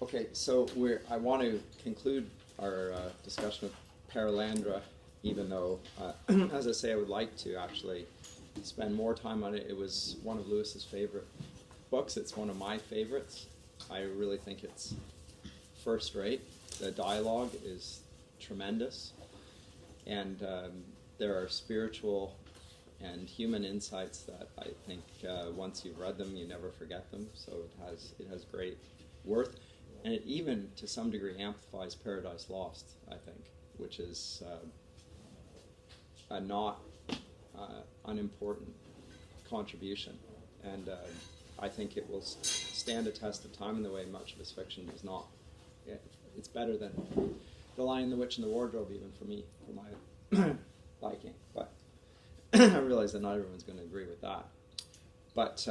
Okay, so I want to conclude our discussion of Perelandra, even though, as I say, I would like to actually spend more time on it. It was one of Lewis's favorite books. It's one of my favorites. I really think it's first rate. The dialogue is tremendous, and there are spiritual and human insights that I think once you've read them, you never forget them. So it has great worth. And it even, to some degree, amplifies Paradise Lost, I think, which is a not unimportant contribution. And I think it will stand a test of time in the way much of his fiction does not. It's better than The Lion, the Witch, and the Wardrobe, even for me, for my liking. But I realize that not everyone's going to agree with that. But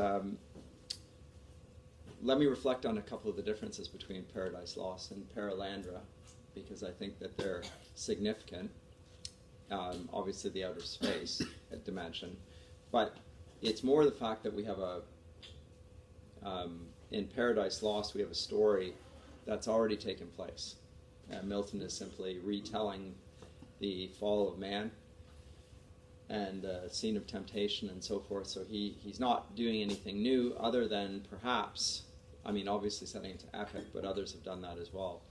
let me reflect on a couple of the differences between Paradise Lost and Perelandra, because I think that they're significant. Obviously, the outer space dimension, but it's more the fact that we have in Paradise Lost, we have a story that's already taken place. Milton is simply retelling the fall of man and the scene of temptation and so forth. So he's not doing anything new other than perhaps, I mean, obviously setting it to epic, but others have done that as well.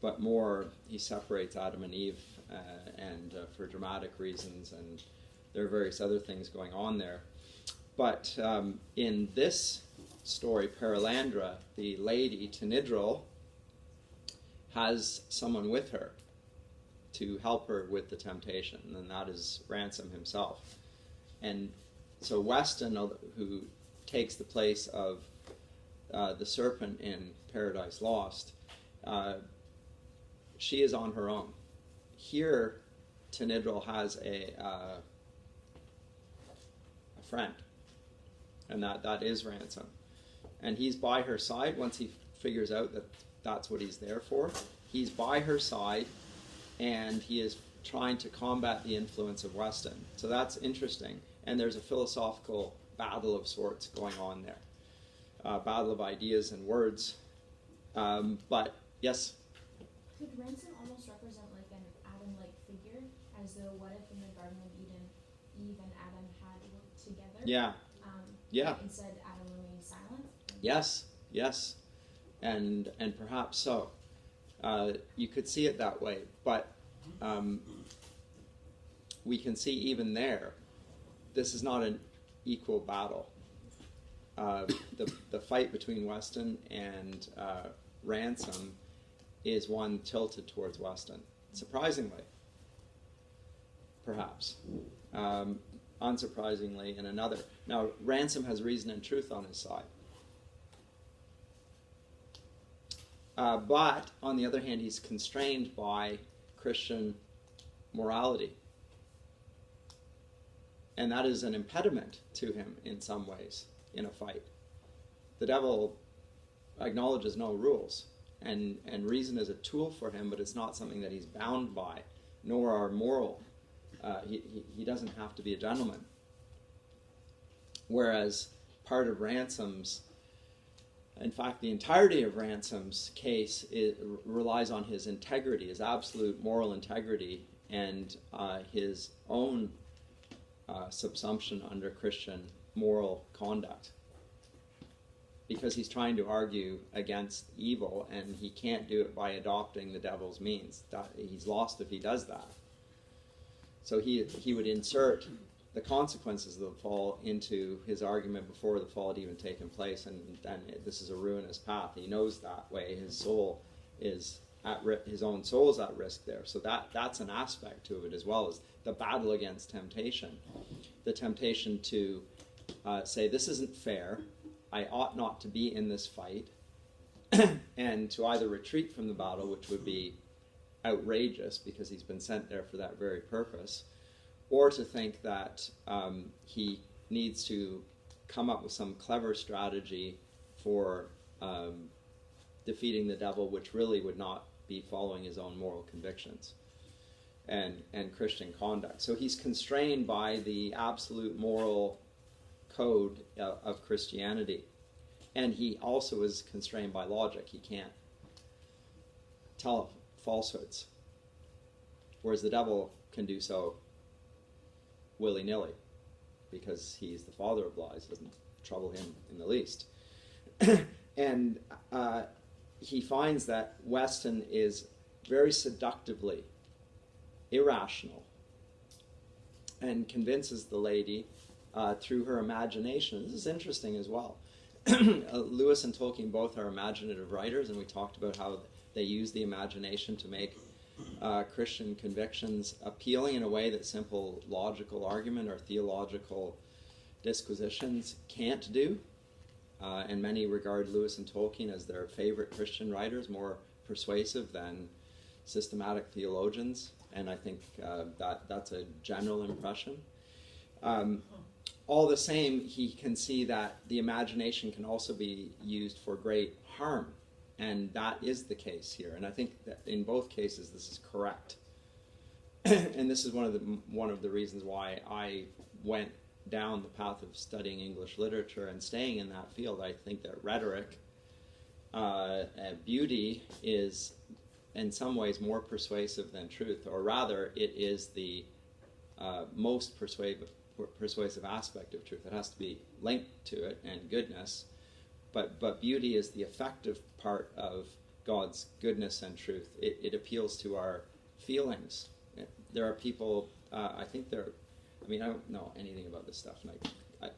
But more, he separates Adam and Eve and for dramatic reasons, and there are various other things going on there. But in this story, Perelandra, the lady, Tinidral, has someone with her to help her with the temptation, and that is Ransom himself. And so Weston, who takes the place of the serpent in Paradise Lost, she is on her own. Here, Tinidral has a friend, and that is Ransom. And he's by her side once he figures out that that's what he's there for. He's by her side, and he is trying to combat the influence of Weston. So that's interesting. And there's a philosophical battle of sorts going on there. Battle of ideas and words. But, yes? Could Ransom almost represent like an Adam-like figure? As though, what if in the Garden of Eden, Eve and Adam had worked together? Yeah. Yeah. Instead, Adam remained silent? Yes. And perhaps so. You could see it that way, but we can see even there, this is not an equal battle. The fight between Weston and Ransom is one tilted towards Weston, surprisingly, perhaps. Unsurprisingly, in another. Now, Ransom has reason and truth on his side. But, on the other hand, he's constrained by Christian morality. And that is an impediment to him in some ways in a fight. The devil acknowledges no rules, and reason is a tool for him, but it's not something that he's bound by, nor are moral. He doesn't have to be a gentleman. Whereas part of Ransom's, in fact, the entirety of Ransom's case relies on his integrity, his absolute moral integrity, and his own subsumption under Christian moral conduct. Because he's trying to argue against evil, and he can't do it by adopting the devil's means. He's lost if he does that. So he would insert the consequences of the fall into his argument before the fall had even taken place, and this is a ruinous path. He knows that way. His soul is his own soul is at risk there. So that's an aspect to it, as well as the battle against temptation, the temptation to say, this isn't fair, I ought not to be in this fight, and to either retreat from the battle, which would be outrageous because he's been sent there for that very purpose, or to think that he needs to come up with some clever strategy for defeating the devil, which really would not be following his own moral convictions and Christian conduct. So he's constrained by the absolute moral code of Christianity. And he also is constrained by logic. He can't tell falsehoods, whereas the devil can do so willy-nilly because he's the father of lies. It doesn't trouble him in the least. And he finds that Weston is very seductively irrational and convinces the lady through her imagination. This is interesting as well. Lewis and Tolkien both are imaginative writers, and we talked about how they use the imagination to make Christian convictions appealing in a way that simple logical argument or theological disquisitions can't do. And many regard Lewis and Tolkien as their favorite Christian writers, more persuasive than systematic theologians, and I think that's a general impression. All the same, he can see that the imagination can also be used for great harm, and that is the case here. And I think that in both cases this is correct. And this is one of the reasons why I went down the path of studying English literature and staying in that field. I think that rhetoric, beauty, is in some ways more persuasive than truth, or rather, it is the most persuasive aspect of truth. It has to be linked to it, and goodness, but beauty is the effective part of God's goodness and truth. It appeals to our feelings. There are people, I don't know anything about this stuff, and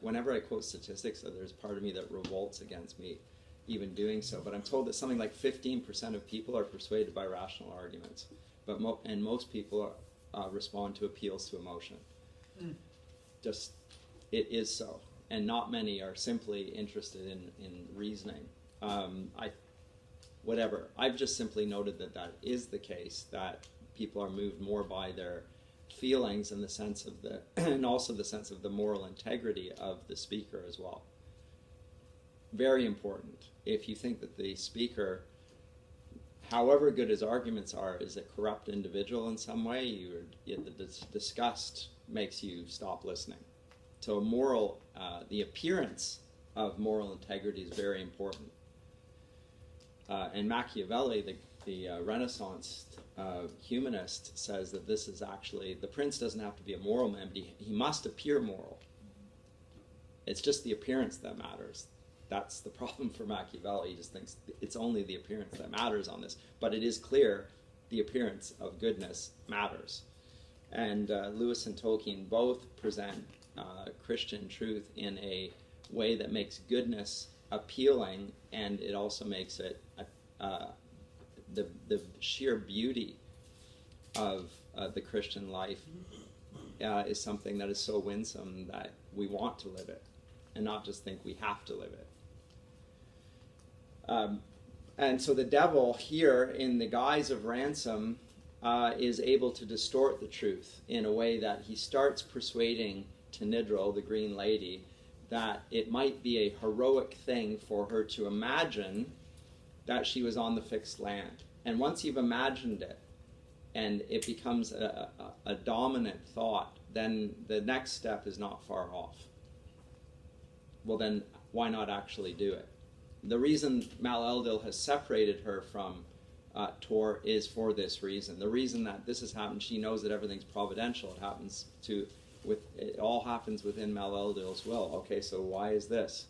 whenever I quote statistics, there's part of me that revolts against me even doing so, but I'm told that something like 15% of people are persuaded by rational arguments, and most people respond to appeals to emotion. Just, it is so, and not many are simply interested in reasoning. I've just simply noted that is the case, that people are moved more by their feelings and the sense of and also the sense of the moral integrity of the speaker as well. Very important. If you think that the speaker, however good his arguments are, is a corrupt individual in some way, the disgust makes you stop listening. So the appearance of moral integrity is very important. And Machiavelli, the Renaissance humanist, says that this is actually, the prince doesn't have to be a moral man, but he must appear moral. It's just the appearance that matters. That's the problem for Machiavelli. He just thinks it's only the appearance that matters on this. But it is clear the appearance of goodness matters. And Lewis and Tolkien both present Christian truth in a way that makes goodness appealing, and it also makes it the sheer beauty of the Christian life is something that is so winsome that we want to live it, and not just think we have to live it. And so the devil here, in the guise of ransom, is able to distort the truth in a way that he starts persuading Tinidral, the Green Lady, that it might be a heroic thing for her to imagine that she was on the fixed land. And once you've imagined it, and it becomes a dominant thought, then the next step is not far off. Well, then why not actually do it? The reason Mal Eldil has separated her from Tor is for this reason. The reason that this has happened, she knows that everything's providential. It all happens within Mal Eldil's will. Okay, so why is this?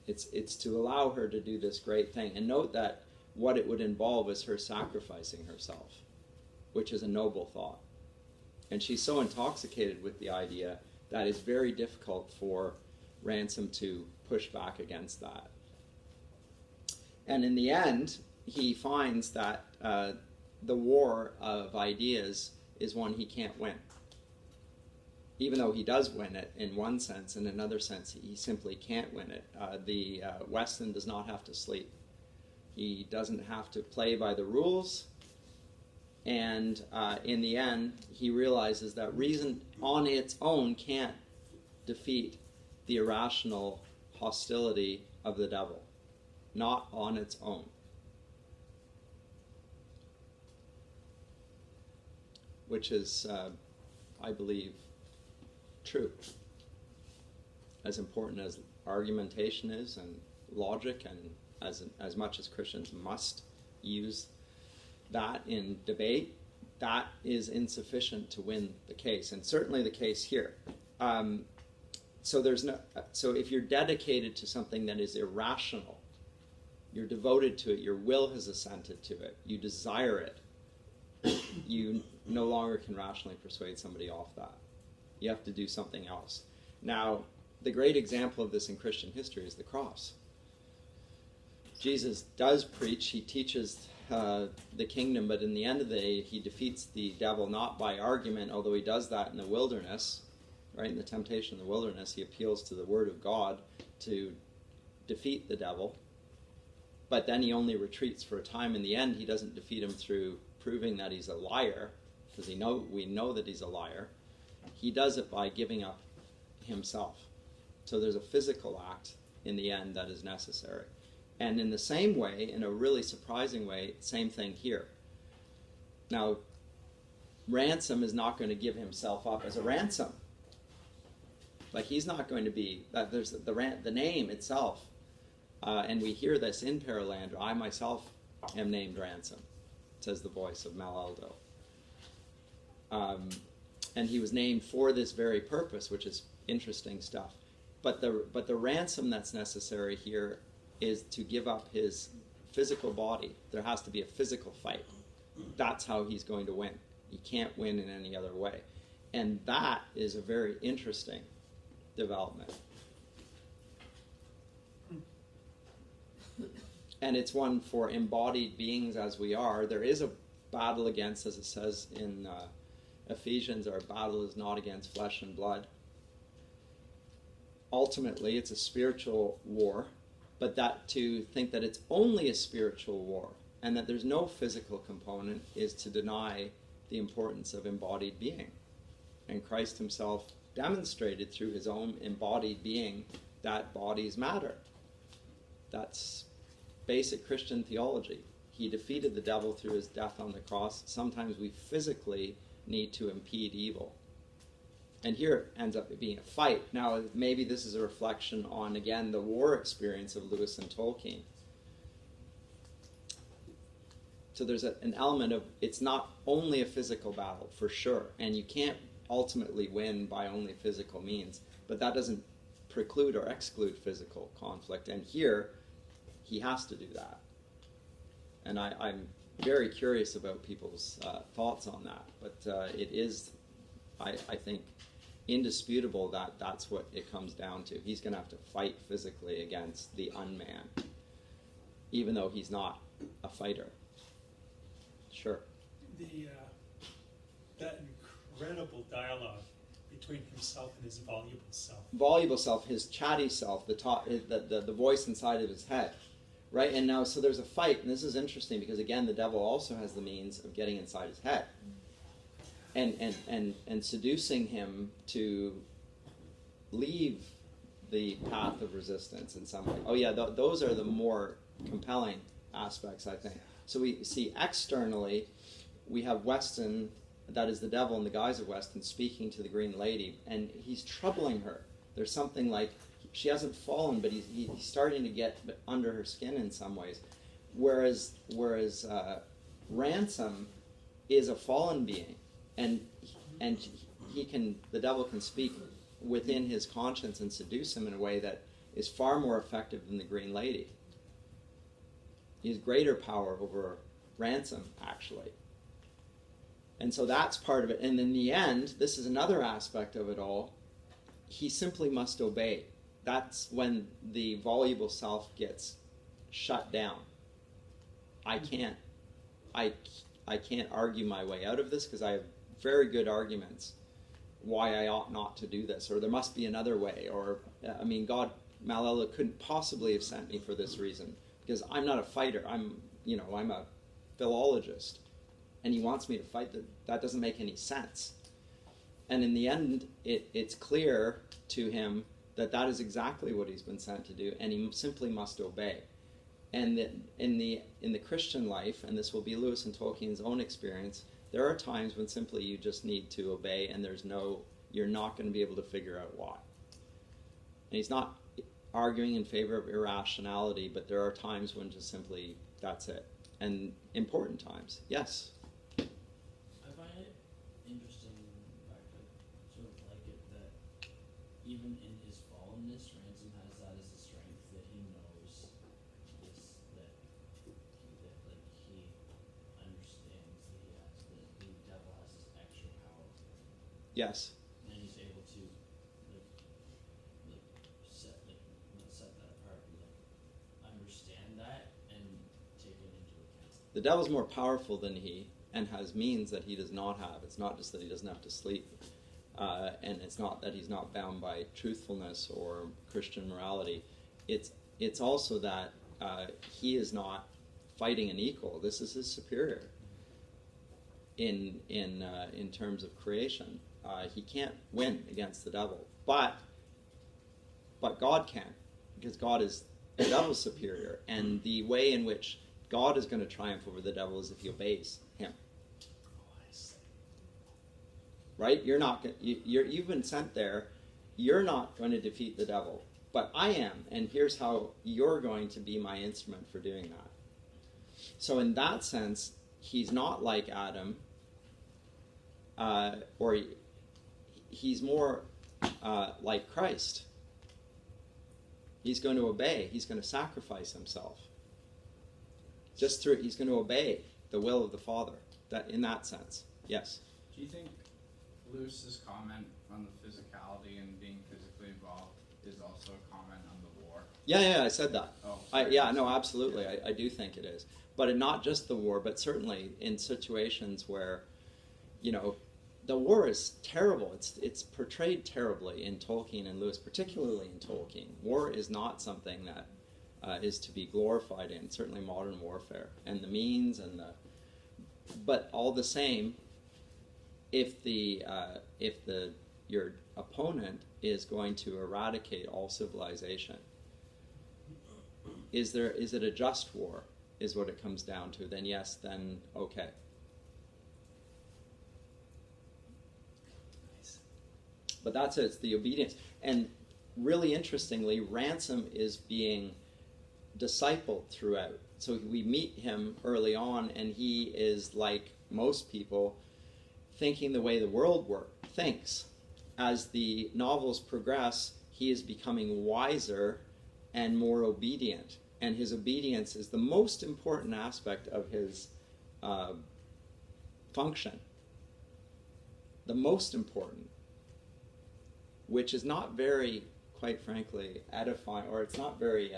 It's to allow her to do this great thing. And note that what it would involve is her sacrificing herself, which is a noble thought. And she's so intoxicated with the idea that it's very difficult for Ransom to push back against that. And in the end, he finds that the war of ideas is one he can't win. Even though he does win it in one sense, in another sense, he simply can't win it. Weston does not have to sleep. He doesn't have to play by the rules. And in the end, he realizes that reason on its own can't defeat the irrational hostility of the devil. Not on its own. Which is, I believe, true. As important as argumentation is, and logic, and as much as Christians must use that in debate, that is insufficient to win the case, and certainly the case here. So if you're dedicated to something that is irrational, you're devoted to it, your will has assented to it, you desire it, you no longer can rationally persuade somebody off that. You have to do something else. Now, the great example of this in Christian history is the cross. Jesus does preach, he teaches the kingdom, but in the end of the day, he defeats the devil not by argument, although he does that in the wilderness, right? In the temptation in the wilderness, he appeals to the word of God to defeat the devil, but then he only retreats for a time. In the end, he doesn't defeat him through proving that he's a liar, because we know that he's a liar. He does it by giving up himself. So there's a physical act in the end that is necessary. And in the same way, in a really surprising way, same thing here. Now, ransom is not going to give himself up as a ransom. Like, he's not going to be, there's the name itself, and we hear this in Perelandra, I myself am named Ransom, says the voice of Maleldo. And he was named for this very purpose, which is interesting stuff. But the ransom that's necessary here is to give up his physical body. There has to be a physical fight. That's how he's going to win. He can't win in any other way. And that is a very interesting development. And it's one for embodied beings as we are. There is a battle against, as it says in Ephesians, our battle is not against flesh and blood. Ultimately, it's a spiritual war, but that to think that it's only a spiritual war and that there's no physical component is to deny the importance of embodied being. And Christ himself demonstrated through his own embodied being that bodies matter. That's basic Christian theology. He defeated the devil through his death on the cross. Sometimes we physically need to impede evil. And here it ends up being a fight. Now, maybe this is a reflection on, again, the war experience of Lewis and Tolkien. So there's an element of, it's not only a physical battle, for sure, and you can't ultimately win by only physical means, but that doesn't preclude or exclude physical conflict. And here, he has to do that. And I'm very curious about people's thoughts on that, but it is, I think, indisputable that that's what it comes down to. He's going to have to fight physically against the unman, even though he's not a fighter. Sure. That incredible dialogue between himself and his voluble self. Voluble self, his chatty self, the voice inside of his head, right? And now, so there's a fight, and this is interesting because, again, the devil also has the means of getting inside his head and seducing him to leave the path of resistance in some way. Oh yeah, those are the more compelling aspects, I think. So we see externally, we have Weston, that is the devil in the guise of Weston, speaking to the Green Lady, and he's troubling her. There's something like, she hasn't fallen, but he's starting to get under her skin in some ways. Whereas Ransom is a fallen being, and the devil can speak within his conscience and seduce him in a way that is far more effective than the Green Lady. He has greater power over Ransom, actually. And so that's part of it. And in the end, this is another aspect of it all, he simply must obey. That's when the voluble self gets shut down. I can't argue my way out of this because I have very good arguments why I ought not to do this, or there must be another way, or, I mean, God, Malala couldn't possibly have sent me for this reason, because I'm not a fighter, I'm a philologist, and he wants me to fight. That doesn't make any sense. And in the end, it's clear to him that is exactly what he's been sent to do, and he simply must obey. And that in the Christian life, and this will be Lewis and Tolkien's own experience, there are times when simply you just need to obey, and you're not going to be able to figure out why. And he's not arguing in favor of irrationality, but there are times when just simply, that's it. and important times. Yes. I find it interesting, in fact, I sort of like it, that even in his fallenness, Ransom has that as a strength, that he knows this, that like he understands that he has, that the devil has this extra power. Yes. And he's able to not set that apart, but understand that and take it into account. The devil's more powerful than he, and has means that he does not have. It's not just that he doesn't have to sleep, and it's not that he's not bound by truthfulness or Christian morality. It's also that he is not fighting an equal. This is his superior in terms of creation. He can't win against the devil, but God can, because God is the devil's superior, and the way in which God is going to triumph over the devil is if he obeys him. Right? You've been sent there. You're not going to defeat the devil, but I am, and here's how you're going to be my instrument for doing that. So in that sense, he's not like Adam, or he's more like Christ. He's going to obey. He's going to sacrifice himself. He's going to obey the will of the Father. That in that sense, yes. Do you think Lewis's comment on the physicality and being physically involved is also a comment on the war? Yeah, I said that. Oh, Absolutely. Yeah. I do think it is. But not just the war, but certainly in situations where, the war is terrible. It's portrayed terribly in Tolkien and Lewis, particularly in Tolkien. War is not something that is to be glorified in, certainly modern warfare. And the means but all the same, if your opponent is going to eradicate all civilization, is it a just war, is what it comes down to, then yes, then okay. But that's it, it's the obedience. And really interestingly, Ransom is being discipled throughout. So we meet him early on, and he is, like most people, thinking the way the world thinks. As the novels progress, he is becoming wiser and more obedient. And his obedience is the most important aspect of his function. The most important. Which is not very, quite frankly, edifying, or it's not very,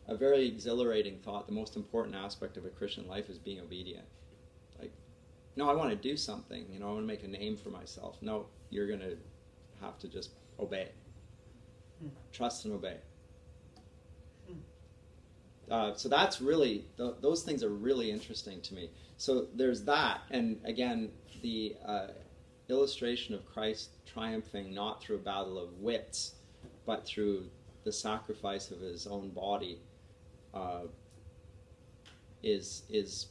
a very exhilarating thought. The most important aspect of a Christian life is being obedient. Like, no, I want to do something, I want to make a name for myself. No, you're going to have to just obey. Trust and obey. So that's really, those things are really interesting to me. So there's that, and again, the illustration of Christ triumphing not through a battle of wits, but through the sacrifice of his own body, is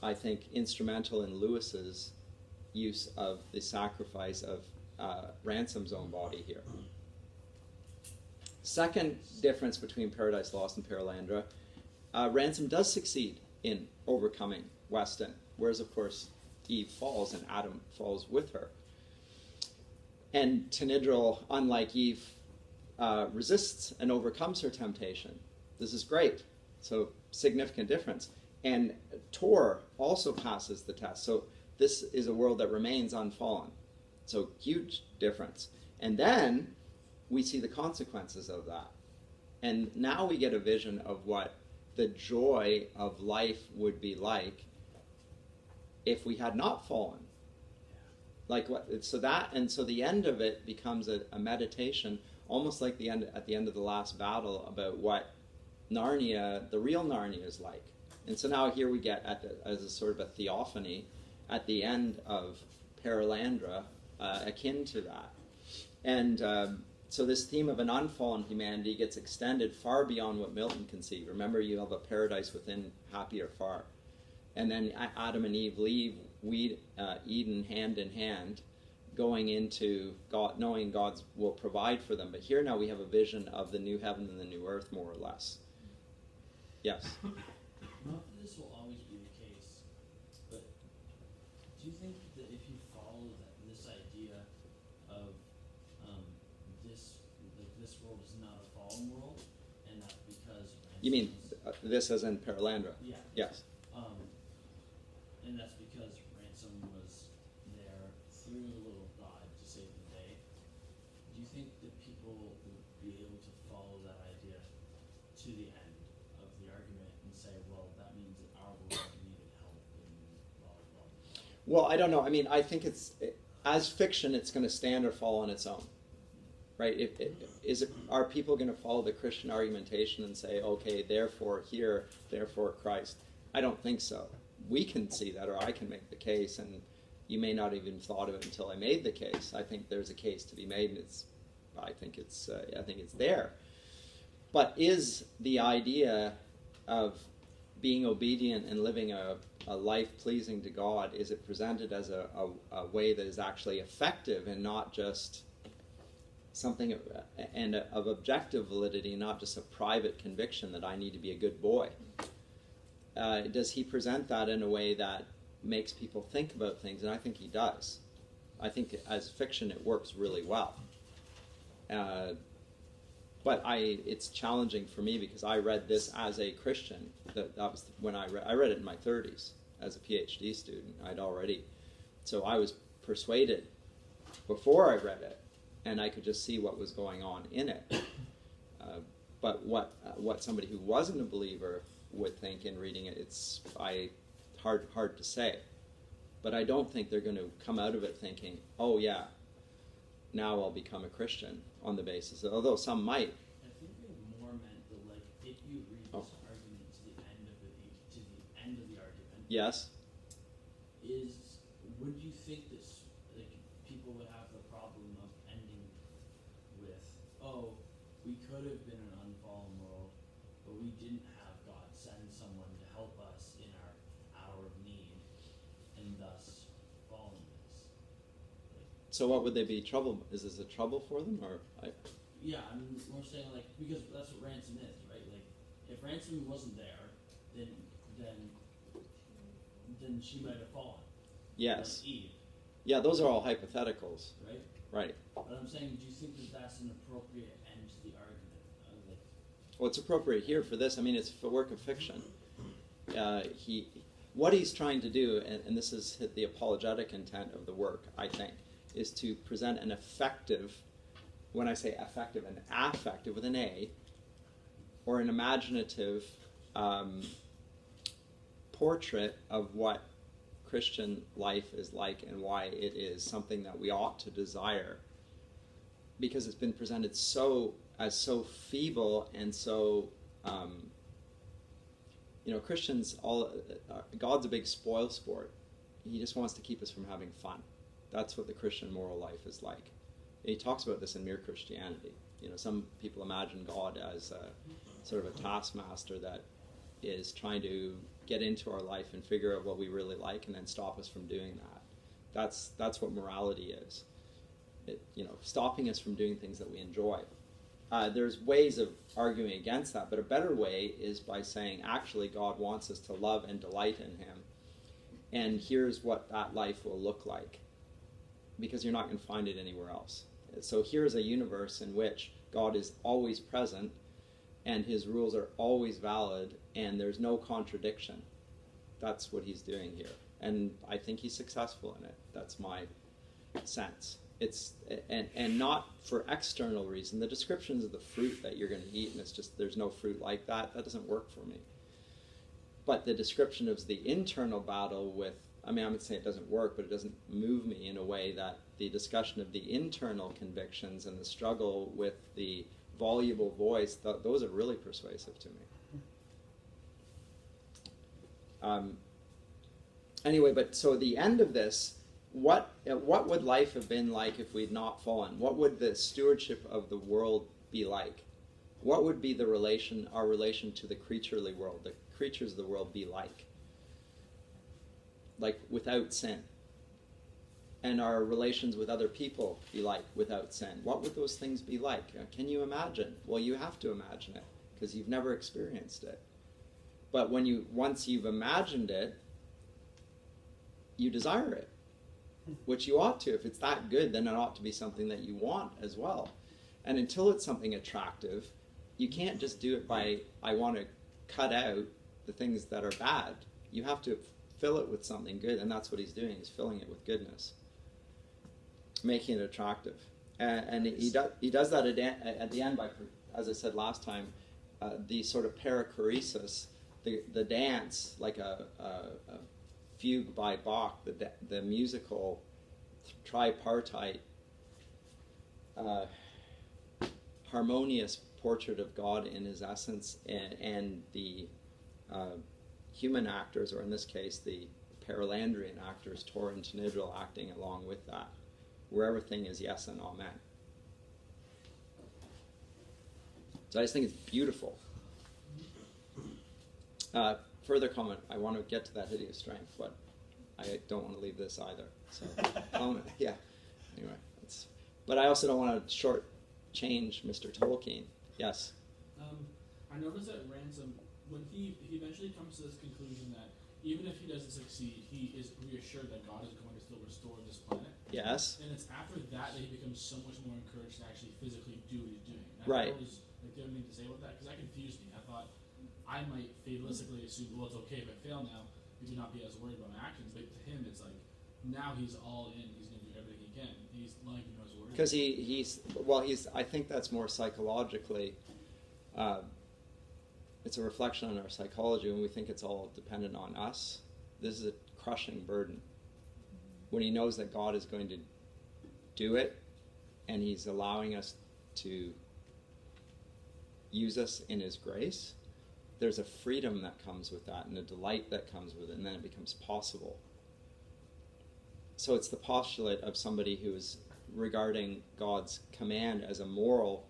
I think instrumental in Lewis's use of the sacrifice of Ransom's own body here. Second difference between Paradise Lost and Perelandra, Ransom does succeed in overcoming Weston, whereas of course Eve falls and Adam falls with her. And Tinidral, unlike Eve, resists and overcomes her temptation. This is great. So significant difference. And Tor also passes the test. So this is a world that remains unfallen. So huge difference. And then we see the consequences of that. And now we get a vision of what the joy of life would be like if we had not fallen. Like what? So the end of it becomes a meditation, almost like at the end of the last battle, about what Narnia, the real Narnia, is like. And so now here we get as a sort of a theophany at the end of Perelandra, akin to that. And so this theme of an unfallen humanity gets extended far beyond what Milton conceived. Remember, you have a paradise within, happy or far. And then Adam and Eve leave Eden hand in hand, going into God, knowing God will provide for them. But here now we have a vision of the new heaven and the new earth, more or less. Yes? Not that this will always You mean this as in Perelandra? Yeah. Yes. And that's because Ransom was there through the will of God to save the day. Do you think that people would be able to follow that idea to the end of the argument and say, well, that means that our world needed help and blah, blah, blah? Well, I don't know. I mean, I think as fiction, it's going to stand or fall on its own, right? Are people going to follow the Christian argumentation and say, okay, therefore here, therefore Christ? I don't think so. We can see that, or I can make the case, and you may not even thought of it until I made the case. I think there's a case to be made, and I think it's there. But is the idea of being obedient and living a life pleasing to God, is it presented as a way that is actually effective and not just something of objective validity, not just a private conviction that I need to be a good boy? Does he present that in a way that makes people think about things? And I think he does. I think as fiction it works really well. But it's challenging for me because I read this as a Christian. That was when I read it in my 30s as a PhD student. So I was persuaded before I read it, and I could just see what was going on in it. But what somebody who wasn't a believer would think in reading it, it's hard to say. But I don't think they're going to come out of it thinking, oh yeah, now I'll become a Christian on the basis of, although some might. I think they more meant that, like, if you read this argument to the end of the argument, yes, would you think this, like, people would have the problem of ending with, oh, we could have been an unfallen world, but we didn't have God send someone to help us in our hour of need, and thus fallenness. So what would they be trouble? Is this a trouble for them, or? Yeah, I mean, we're saying, like, because that's what Ransom is, right? Like, if Ransom wasn't there, then she might have fallen. Yes. Like Eve. Yeah, those are all hypotheticals. Right. Right. But I'm saying, do you think that that's an appropriate end to the argument? Well, it's appropriate here for this. I mean, it's a work of fiction. What he's trying to do, and this is the apologetic intent of the work, I think, is to present an effective, when I say effective, an affective with an A, or an imaginative portrait of what Christian life is like and why it is something that we ought to desire, because it's been presented as so feeble and so Christians God's a big spoil sport. He just wants to keep us from having fun. That's what the Christian moral life is like. He talks about this in Mere Christianity. Some people imagine God as sort of a taskmaster that is trying to get into our life and figure out what we really like and then stop us from doing that. That's what morality is. Stopping us from doing things that we enjoy. There's ways of arguing against that, but a better way is by saying, actually, God wants us to love and delight in Him, and here's what that life will look like, because you're not going to find it anywhere else. So here's a universe in which God is always present, and His rules are always valid, and there's no contradiction. That's what He's doing here, and I think He's successful in it. That's my sense. It's and not for external reason. The descriptions of the fruit that you're going to eat, and it's just there's no fruit like that. That doesn't work for me. But the description of the internal battle with, I would say it doesn't work, but it doesn't move me in a way that the discussion of the internal convictions and the struggle with the voluble voice, those are really persuasive to me. Anyway, but so the end of this, what would life have been like if we'd not fallen? What would the stewardship of the world be like? What would be our relation to the creaturely world, the creatures of the world be like? Like without sin? And our relations with other people be like without sin? What would those things be like? Can you imagine? Well, you have to imagine it because you've never experienced it. But once you've imagined it, you desire it, which you ought to. If it's that good, then it ought to be something that you want as well. And until it's something attractive, you can't just do it by, I want to cut out the things that are bad. You have to fill it with something good, and that's what he's doing. He's filling it with goodness, making it attractive. And he does that at the end by, as I said last time, the sort of perichoresis, the dance, like a fugue by Bach, the musical tripartite harmonious portrait of God in his essence, and the human actors, or in this case the Perelandrian actors, Tor and Tinidral, acting along with that, where everything is yes and amen. So I just think it's beautiful. Further comment, I want to get to that hideous strength, but I don't want to leave this either. So, yeah. Anyway, but I also don't want to shortchange Mr. Tolkien. Yes? I noticed that Ransom, when he eventually comes to this conclusion that even if he doesn't succeed, he is reassured that God is going to still restore this planet. Yes. And it's after that he becomes so much more encouraged to actually physically do what he's doing. And Right. I was, like, do you have anything to say about that? Because that confused me. I thought I might fatalistically assume, well, it's okay if I fail now, we do not be as worried about my actions. But to him, it's like, now he's all in. He's going to do everything he can. He's not even knows words. Because I think that's more psychologically, it's a reflection on our psychology when we think it's all dependent on us. This is a crushing burden. When he knows that God is going to do it, and he's allowing us to use us in his grace, there's a freedom that comes with that and a delight that comes with it, and then it becomes possible. So it's the postulate of somebody who is regarding God's command as a moral,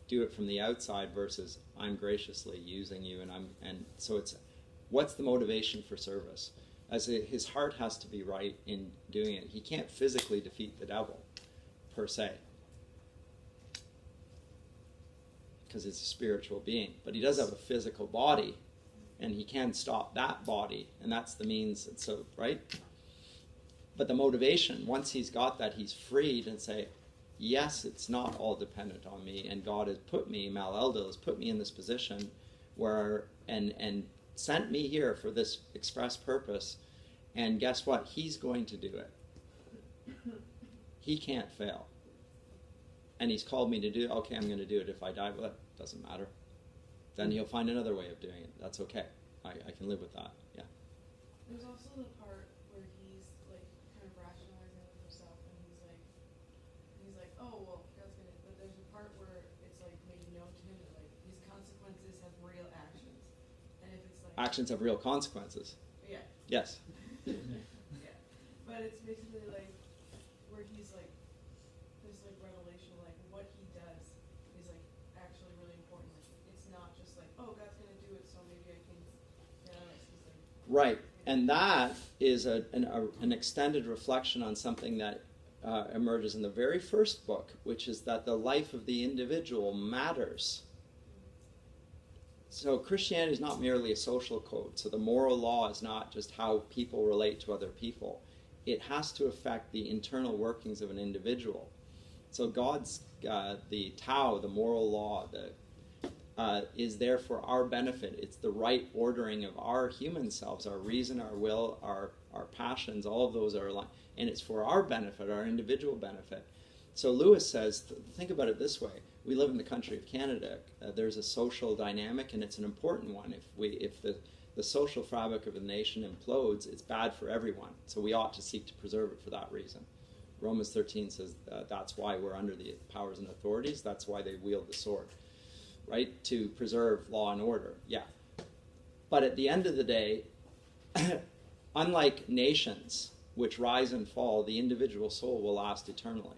do it from the outside, versus I'm graciously using you, and so it's what's the motivation for service? His heart has to be right in doing it. He can't physically defeat the devil per se, because it's a spiritual being, but he does have a physical body, and he can stop that body, and that's the means. So right. But the motivation, once he's got that, he's freed and say, yes, it's not all dependent on me, and God has put me, Mal Eldil has put me in this position where, and sent me here for this express purpose, and guess what? He's going to do it. He can't fail. And he's called me to do it. Okay, I'm going to do it. If I die, well, that doesn't matter. Then he'll find another way of doing it. That's okay. I can live with that. Yeah. There's also the part where he's like kind of rationalizing with himself, and he's like, oh well, God's gonna. But there's a part where it's like made known to him that like these consequences have real actions, and if it's like Actions have real consequences. yeah, Yes. yeah, but it's basically like where he's like this like revelation of like what he does is like actually really important. Like it's not just like, oh, God's gonna do it, so maybe I can. He's like, Right. And that is an extended reflection on something that emerges in the very first book, which is that the life of the individual matters. So Christianity is not merely a social code. So the moral law is not just how people relate to other people. It has to affect the internal workings of an individual. So God's, the Tao, the moral law, is there for our benefit. It's the right ordering of our human selves, our reason, our will, our passions, all of those are aligned. And it's for our benefit, our individual benefit. So Lewis says, think about it this way. We live in the country of Canada. There's a social dynamic, and it's an important one. If the social fabric of a nation implodes, it's bad for everyone. So we ought to seek to preserve it for that reason. Romans 13 says that's why we're under the powers and authorities. That's why they wield the sword, right? To preserve law and order, yeah. But at the end of the day, unlike nations, which rise and fall, the individual soul will last eternally.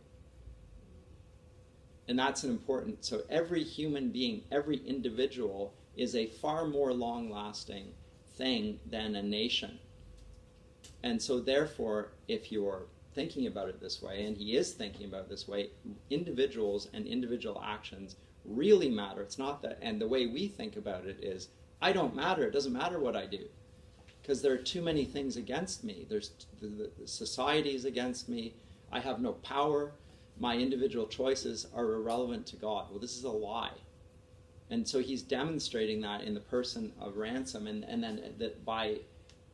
And that's an important, so every human being, every individual is a far more long-lasting thing than a nation. And so therefore, if you're thinking about it this way, and he is thinking about it this way, individuals and individual actions really matter. It's not that, and the way we think about it is, I don't matter, it doesn't matter what I do. Because there are too many things against me. There's the society is against me. I have no power. My individual choices are irrelevant to God. Well, this is a lie. And so he's demonstrating that in the person of Ransom, and then that by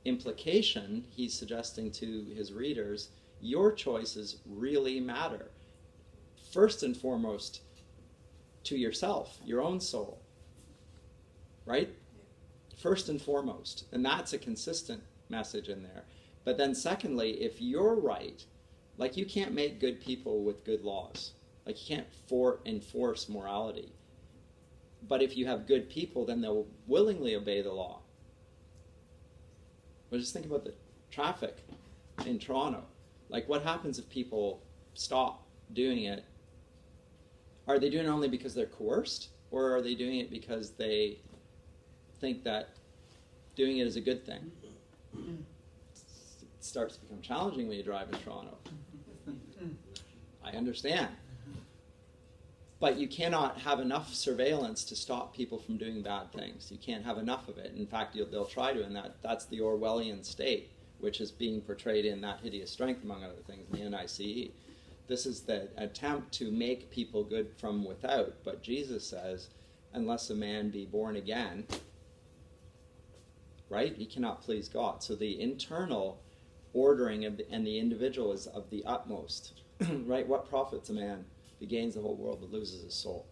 implication, he's suggesting to his readers, your choices really matter. First and foremost, to yourself, your own soul. Right? First and foremost. And that's a consistent message in there. But then secondly, if you're right, like you can't make good people with good laws. Like you can't enforce morality. But if you have good people, then they'll willingly obey the law. But just think about the traffic in Toronto. Like what happens if people stop doing it? Are they doing it only because they're coerced? Or are they doing it because they think that doing it is a good thing? It starts to become challenging when you drive in Toronto. I understand. But you cannot have enough surveillance to stop people from doing bad things. You can't have enough of it. In fact, they'll try to, and that's the Orwellian state, which is being portrayed in that Hideous Strength, among other things, in the NICE. This is the attempt to make people good from without. But Jesus says, unless a man be born again, right, he cannot please God. So the internal ordering and the individual is of the utmost. Right? What profits a man if he gains the whole world but loses his soul?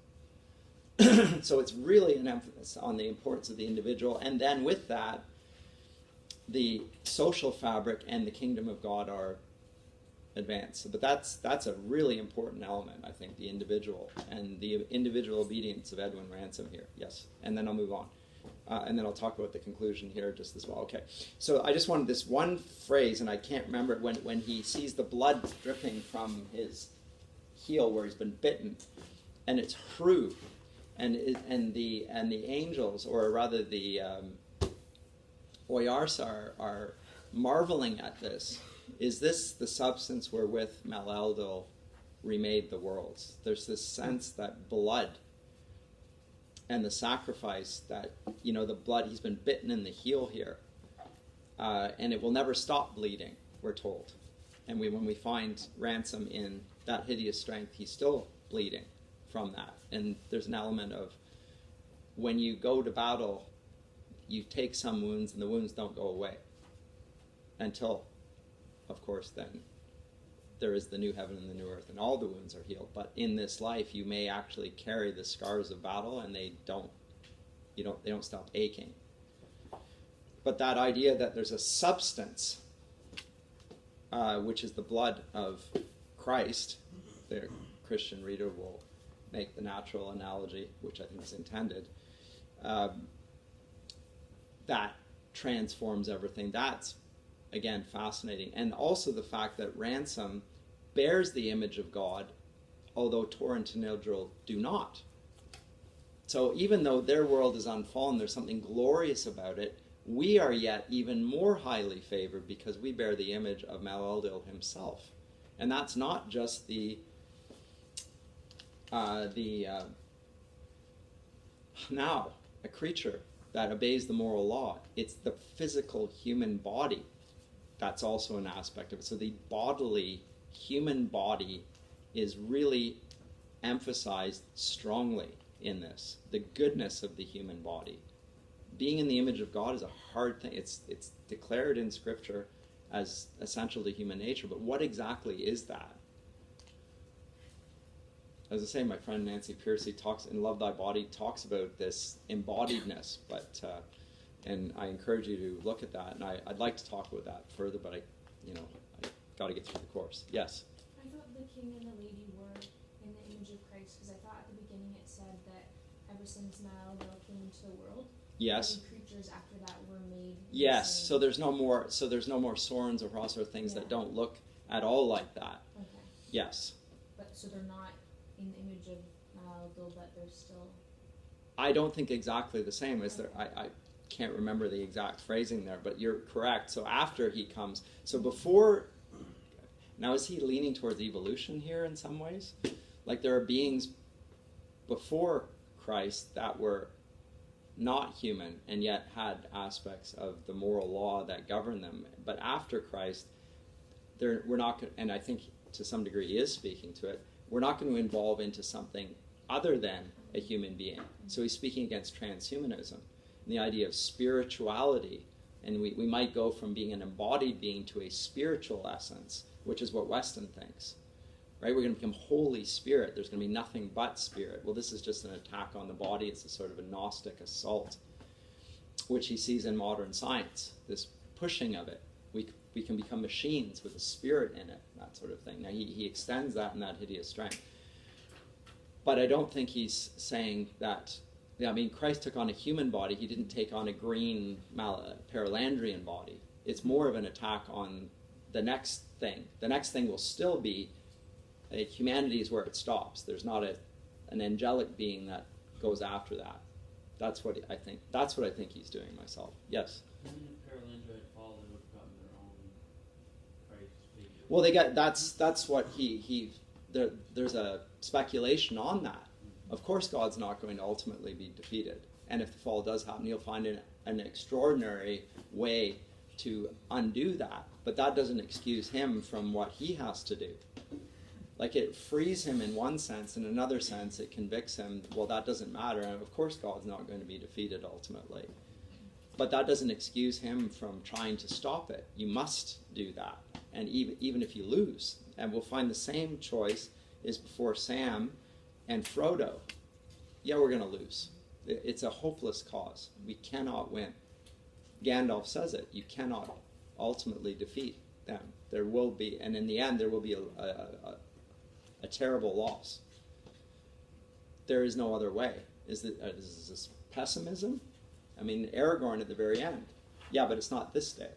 So it's really an emphasis on the importance of the individual, and then with that, the social fabric and the kingdom of God are advanced. But that's a really important element, I think, the individual and the individual obedience of Edwin Ransom here. Yes, and then I'll move on. And then I'll talk about the conclusion here just as well. Okay, so I just wanted this one phrase, and I can't remember it, when he sees the blood dripping from his heel where he's been bitten, and it's Hru, and the angels, or rather the Oyarsa are marveling at this. Is this the substance wherewith Mal-Eldil remade the worlds? There's this sense that blood and the sacrifice, that, the blood, he's been bitten in the heel here, and it will never stop bleeding, we're told. And when we find Ransom in that hideous strength, he's still bleeding from that. And there's an element of, when you go to battle, you take some wounds, and the wounds don't go away until, of course, then there is the new heaven and the new earth, and all the wounds are healed. But in this life, you may actually carry the scars of battle, and they don't stop aching. But that idea that there's a substance, which is the blood of Christ, the Christian reader will make the natural analogy, which I think is intended, that transforms everything. That's, again, fascinating. And also the fact that Ransom bears the image of God, although Torrent and Ildril do not. So even though their world is unfallen, there's something glorious about it, we are yet even more highly favored because we bear the image of Mal-Eldil himself. And that's not just now a creature that obeys the moral law. It's the physical human body. That's also an aspect of it. So the bodily human body is really emphasized strongly in this. The goodness of the human body. Being in the image of God is a hard thing. It's declared in Scripture as essential to human nature, but what exactly is that? As I say, my friend Nancy Piercy talks in Love Thy Body, talks about this embodiedness, but and I encourage you to look at that, and I'd like to talk about that further, but I got to get through the course. Yes? I thought the king and the lady were in the image of Christ, because I thought at the beginning it said that ever since Mal-Eldil came into the world, yes, the creatures after that were made. Yes, so there's no more Sorens or Ross or things that don't look at all like that. Okay. Yes. But so they're not in the image of Mal-Eldil, but they're still. I don't think exactly the same as there. I can't remember the exact phrasing there, but you're correct. So after he comes, so before. Now, is he leaning towards evolution here in some ways? Like there are beings before Christ that were not human and yet had aspects of the moral law that govern them. But after Christ, we're not, and I think to some degree he is speaking to it, we're not going to evolve into something other than a human being. So he's speaking against transhumanism and the idea of spirituality. And we might go from being an embodied being to a spiritual essence, which is what Weston thinks. Right? We're going to become Holy Spirit. There's going to be nothing but spirit. Well, this is just an attack on the body. It's a sort of a Gnostic assault, which he sees in modern science, this pushing of it. We can become machines with a spirit in it, that sort of thing. Now, he extends that in that hideous strength. But I don't think he's saying that, I mean, Christ took on a human body. He didn't take on a green Perelandrian body. It's more of an attack on the next thing. The next thing will still be, humanity is where it stops. There's not an angelic being that goes after that. That's what I think. That's what I think he's doing myself. Yes? Even if Perelandra had fallen, they would have gotten their own Christ figure. Well, they get that's what there's a speculation on that. Of course, God's not going to ultimately be defeated, and if the fall does happen, he'll find an extraordinary way to undo that. But that doesn't excuse him from what he has to do. Like, it frees him in one sense, in another sense, it convicts him. Well, that doesn't matter, and of course, God's not going to be defeated ultimately. But that doesn't excuse him from trying to stop it. You must do that, and even if you lose. And we'll find the same choice is before Sam and Frodo. Yeah, we're going to lose. It's a hopeless cause. We cannot win. Gandalf says it. You cannot ultimately defeat them. There will be, and in the end, there will be a terrible loss. There is no other way. Is this pessimism? I mean, Aragorn at the very end. Yeah, but it's not this day.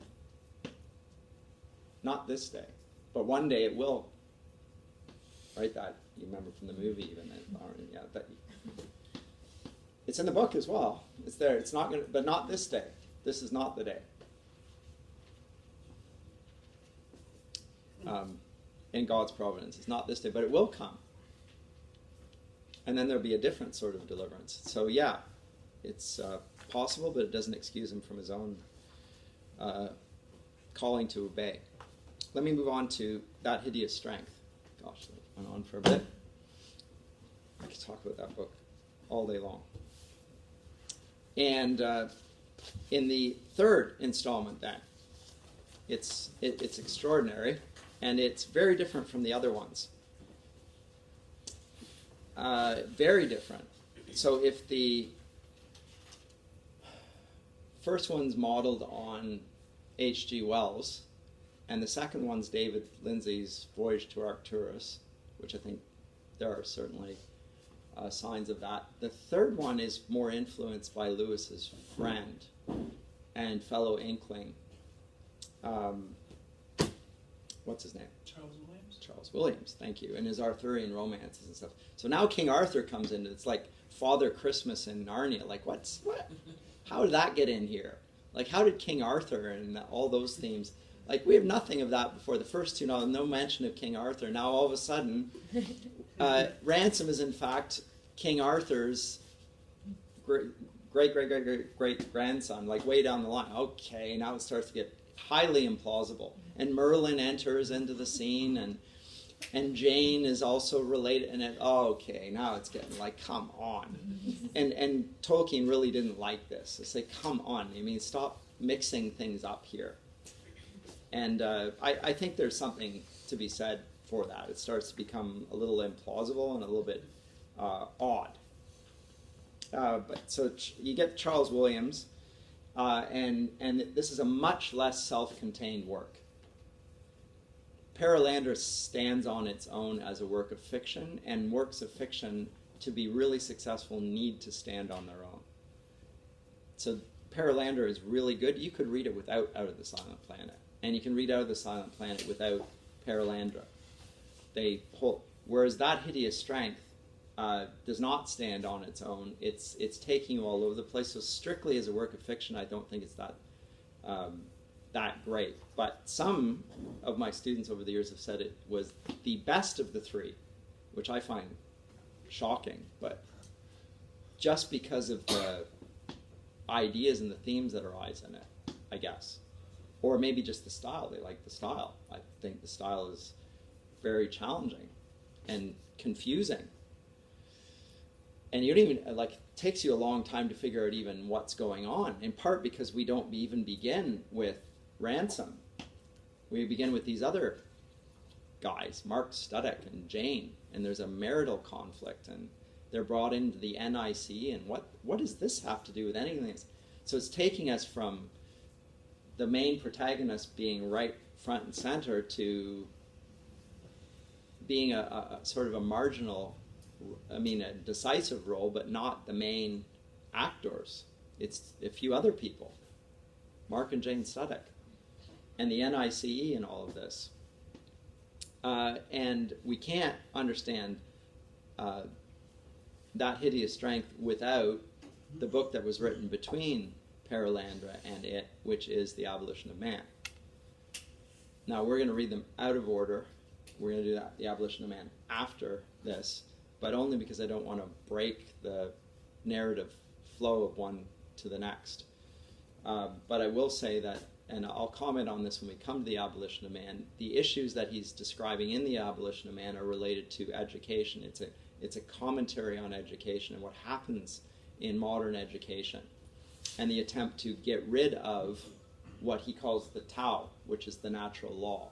Not this day. But one day it will. Right? That you remember from the movie even. Yeah, it's in the book as well. It's there. It's not going to, but not this day. This is not the day. In God's providence. It's not this day, but it will come. And then there'll be a different sort of deliverance. So yeah, it's possible, but it doesn't excuse him from his own calling to obey. Let me move on to that hideous strength. Gosh, that went on for a bit. I could talk about that book all day long. And in the third installment then, it's extraordinary. And it's very different from the other ones. Very different. So if the first one's modeled on H.G. Wells, and the second one's David Lindsay's Voyage to Arcturus, which I think there are certainly signs of that. The third one is more influenced by Lewis's friend and fellow Inkling. What's his name? Charles Williams. Charles Williams, thank you, and his Arthurian romances and stuff. So now King Arthur comes in. It's like Father Christmas in Narnia. Like, what? How did that get in here? Like, how did King Arthur and all those themes? Like, we have nothing of that before. The first two, no mention of King Arthur. Now all of a sudden, Ransom is in fact King Arthur's great grandson. Like, way down the line. Okay, now it starts to get highly implausible. And Merlin enters into the scene, and Jane is also related, and okay, now it's getting like, come on. And Tolkien really didn't like this. It's like, come on. I mean, stop mixing things up here. And I think there's something to be said for that. It starts to become a little implausible and a little bit odd. But so you get Charles Williams, and this is a much less self-contained work. Perelandra stands on its own as a work of fiction, and works of fiction, to be really successful, need to stand on their own. So Perelandra is really good. You could read it without Out of the Silent Planet, and you can read Out of the Silent Planet without Perelandra. Whereas that hideous strength does not stand on its own. It's taking you all over the place. So strictly as a work of fiction, I don't think it's that great. But some of my students over the years have said it was the best of the three, which I find shocking. But just because of the ideas and the themes that arise in it, I guess. Or maybe just the style. They like the style. I think the style is very challenging and confusing. And you don't even, like, it takes you a long time to figure out even what's going on, in part because we don't even begin with Ransom. We begin with these other guys, Mark Studdock and Jane, and there's a marital conflict, and they're brought into the NIC, and what does this have to do with anything? So it's taking us from the main protagonist being right front and center to being a sort of a marginal, a decisive role, but not the main actors. It's a few other people, Mark and Jane Studdock, and the NICE in all of this. And we can't understand that hideous strength without the book that was written between Perelandra and it, which is The Abolition of Man. Now, we're going to read them out of order. We're going to do that, The Abolition of Man, after this, but only because I don't want to break the narrative flow of one to the next. But I will say that, and I'll comment on this when we come to The Abolition of Man, the issues that he's describing in The Abolition of Man are related to education. It's a commentary on education and what happens in modern education, and the attempt to get rid of what he calls the Tao, which is the natural law,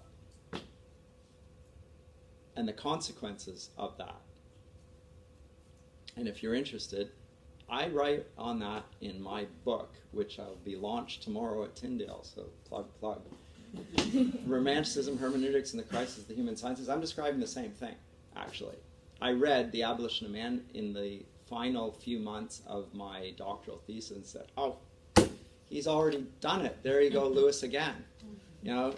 and the consequences of that. And if you're interested, I write on that in my book, which will be launched tomorrow at Tyndale, so plug. Romanticism, Hermeneutics, and the Crisis of the Human Sciences. I'm describing the same thing, actually. I read The Abolition of Man in the final few months of my doctoral thesis and said, oh, he's already done it. There you go, Lewis again.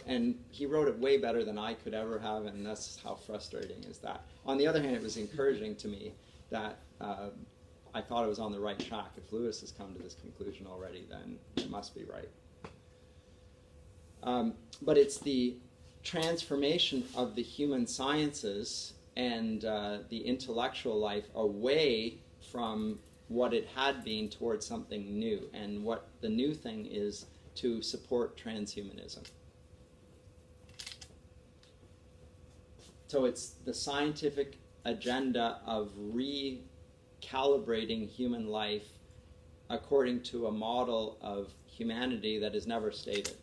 And he wrote it way better than I could ever have, and that's how frustrating is that. On the other hand, it was encouraging to me that I thought I was on the right track. If Lewis has come to this conclusion already, then it must be right. But it's the transformation of the human sciences and the intellectual life away from what it had been towards something new. And what the new thing is to support transhumanism. So it's the scientific agenda of recalibrating human life according to a model of humanity that is never stated,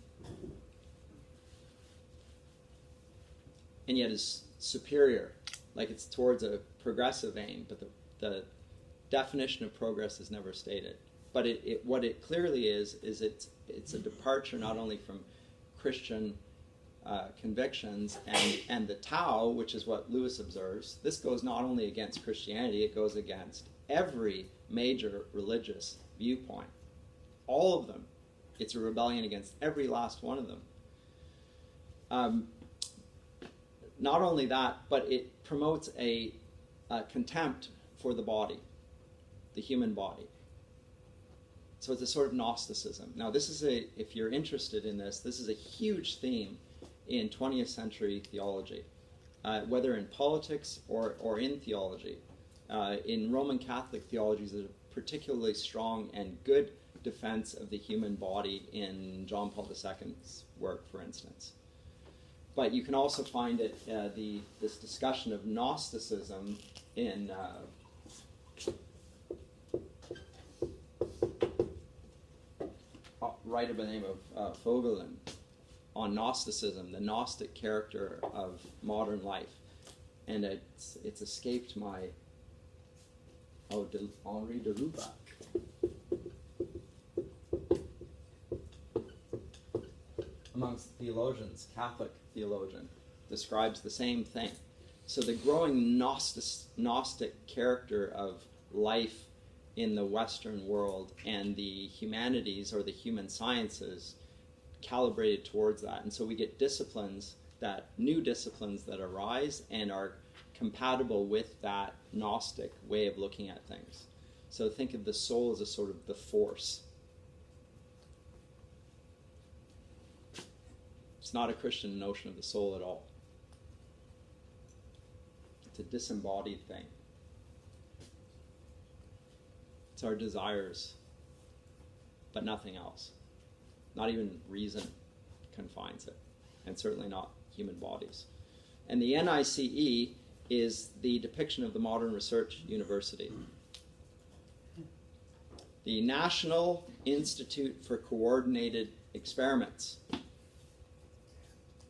and yet is superior, like it's towards a progressive aim, but the definition of progress is never stated. But what it clearly is it's a departure not only from Christian convictions and the Tao, which is what Lewis observes. This goes not only against Christianity, it goes against every major religious viewpoint. All of them. It's a rebellion against every last one of them. Not only that, but it promotes a contempt for the body, the human body. So it's a sort of Gnosticism. Now this is if you're interested in this is a huge theme in 20th century theology, whether in politics or in theology. In Roman Catholic theology, there's a particularly strong and good defense of the human body in John Paul II's work, for instance. But you can also find it, this discussion of Gnosticism in writer by the name of Vogelin, on Gnosticism, the Gnostic character of modern life. And it's escaped my... Henri de Lubac. Amongst theologians, Catholic theologian, describes the same thing. So the growing Gnostic character of life in the Western world and the humanities or the human sciences calibrated towards that. And so we get new disciplines that arise and are compatible with that Gnostic way of looking at things. So think of the soul as a sort of the force. It's not a Christian notion of the soul at all. It's a disembodied thing. It's our desires, but nothing else. Not even reason confines it, and certainly not human bodies. And the NICE is the depiction of the modern research university. The National Institute for Coordinated Experiments.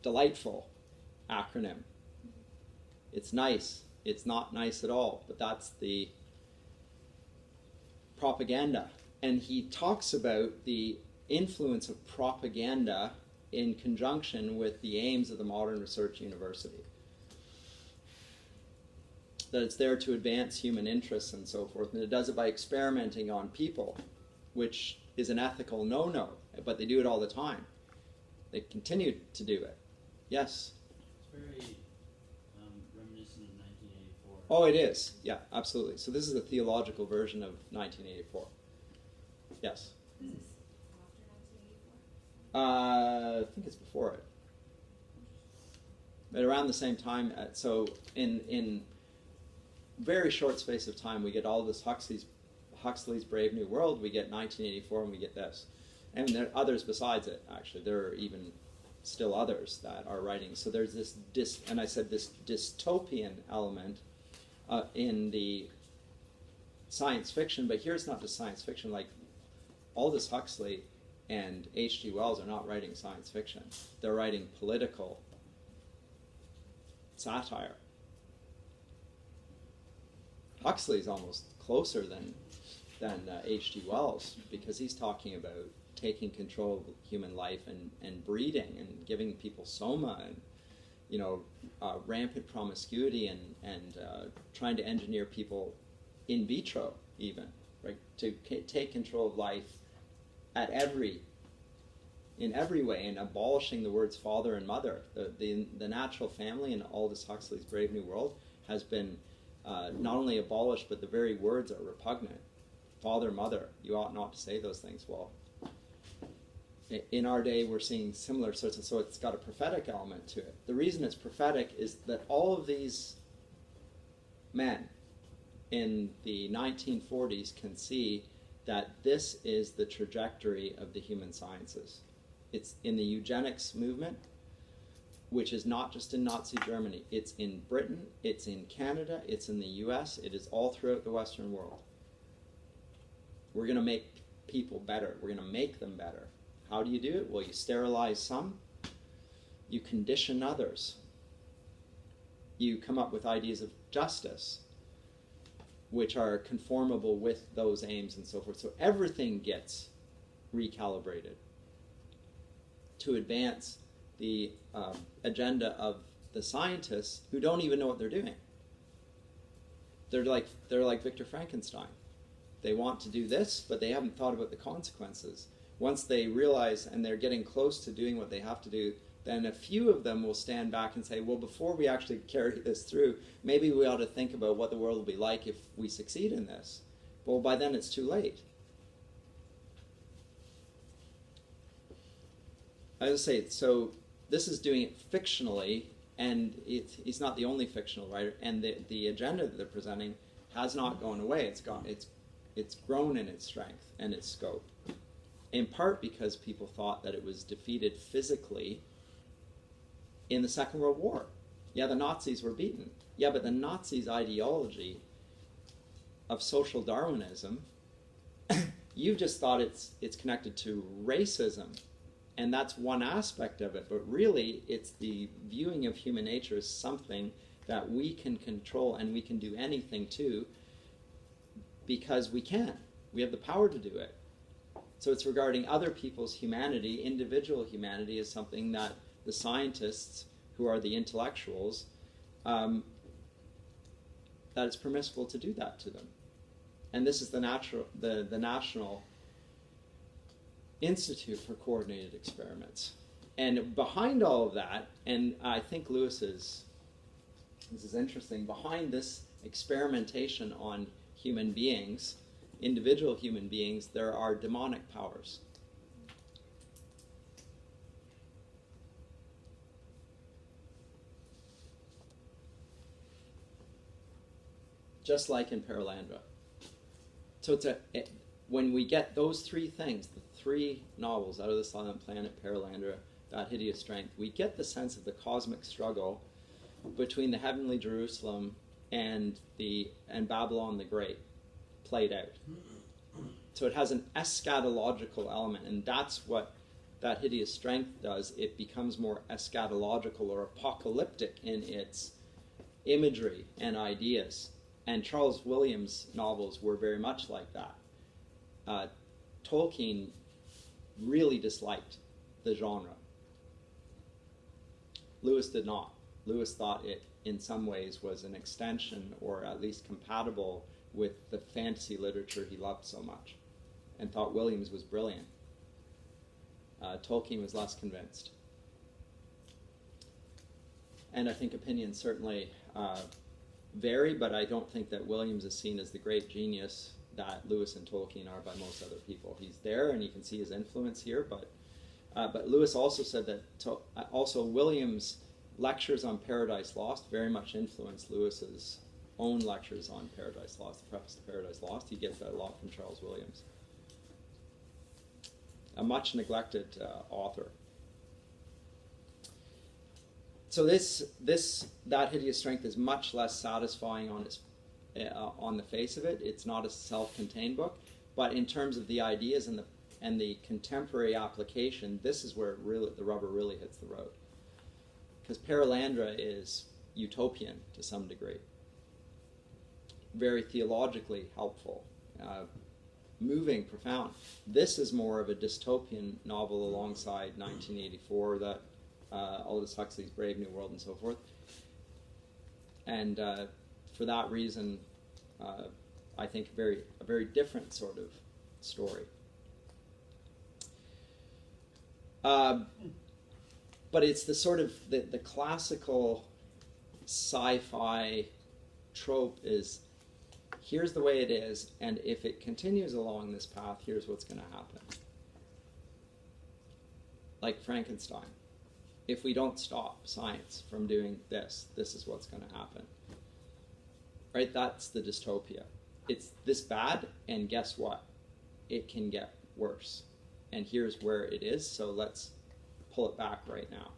Delightful acronym. It's nice. It's not nice at all, but that's the propaganda. And he talks about the influence of propaganda in conjunction with the aims of the modern research university. That it's there to advance human interests and so forth, and it does it by experimenting on people, which is an ethical no-no, but they do it all the time. They continue to do it. Yes? It's very reminiscent of 1984. Oh, it is. Yeah, absolutely. So this is a theological version of 1984. Yes? Is this after 1984? I think it's before it. But around the same time, so in very short space of time, we get all this Huxley's Brave New World, we get 1984, and we get this. And there are others besides it, actually. There are even still others that are writing. So there's this, and I said this dystopian element in the science fiction, but here it's not just science fiction. Like Aldous Huxley and H.G. Wells are not writing science fiction. They're writing political satire. Huxley's almost closer than H.G. Wells, because he's talking about taking control of human life and breeding and giving people soma and rampant promiscuity and trying to engineer people in vitro even, right, to take control of life in every way, and abolishing the words father and mother. The natural family in Aldous Huxley's Brave New World has been not only abolished, but the very words are repugnant. Father, mother, you ought not to say those things. Well, in our day, we're seeing similar sorts of, so it's got a prophetic element to it. The reason it's prophetic is that all of these men in the 1940s can see that this is the trajectory of the human sciences. It's in the eugenics movement, which is not just in Nazi Germany. It's in Britain, it's in Canada, it's in the US, it is all throughout the Western world. We're going to make people better. We're going to make them better. How do you do it? Well, you sterilize some, you condition others. You come up with ideas of justice, which are conformable with those aims and so forth. So everything gets recalibrated to advance the agenda of the scientists who don't even know what they're doing. They're like Victor Frankenstein. They want to do this, but they haven't thought about the consequences. Once they realize and they're getting close to doing what they have to do, then a few of them will stand back and say, well, before we actually carry this through, maybe we ought to think about what the world will be like if we succeed in this. Well, by then it's too late. As I say, so this is doing it fictionally, and he's not the only fictional writer, and the agenda that they're presenting has not gone away. It's grown in its strength and its scope, in part because people thought that it was defeated physically in the Second World War. Yeah, the Nazis were beaten. Yeah, but the Nazis' ideology of social Darwinism, you've just thought it's connected to racism, and that's one aspect of it, but really it's the viewing of human nature as something that we can control and we can do anything to, because we can. We have the power to do it. So it's regarding other people's humanity, individual humanity, as something that the scientists, who are the intellectuals, that it's permissible to do that to them. And this is the National Institute for Coordinated Experiments. And behind all of that, and I think this is interesting, behind this experimentation on human beings, individual human beings, there are demonic powers. Just like in Perelandra. So when we get those three things, the three novels, Out of the Silent Planet, Perelandra, That Hideous Strength, we get the sense of the cosmic struggle between the heavenly Jerusalem and Babylon the Great played out. So it has an eschatological element, and that's what that hideous strength does. It becomes more eschatological or apocalyptic in its imagery and ideas. And Charles Williams' novels were very much like that. Tolkien really disliked the genre. Lewis did not. Lewis thought it, in some ways, was an extension, or at least compatible with the fantasy literature he loved so much, and thought Williams was brilliant. Tolkien was less convinced. And I think opinions certainly vary, but I don't think that Williams is seen as the great genius that Lewis and Tolkien are by most other people. He's there, and you can see his influence here, but Lewis also said that also Williams' lectures on Paradise Lost very much influenced Lewis's own lectures on Paradise Lost, the preface to Paradise Lost. He gets that a lot from Charles Williams. A much neglected author. So that hideous strength is much less satisfying on the face of it. It's not a self-contained book, but in terms of the ideas and the contemporary application, this is where the rubber really hits the road. Because Perelandra is utopian to some degree, very theologically helpful, moving, profound. This is more of a dystopian novel alongside 1984, that Aldous Huxley's Brave New World and so forth. And for that reason, I think a very different sort of story. But it's the sort of the classical sci-fi trope is, here's the way it is, and if it continues along this path, here's what's going to happen. Like Frankenstein. If we don't stop science from doing this, this is what's going to happen. Right? That's the dystopia. It's this bad, and guess what? It can get worse. And here's where it is, so let's pull it back right now.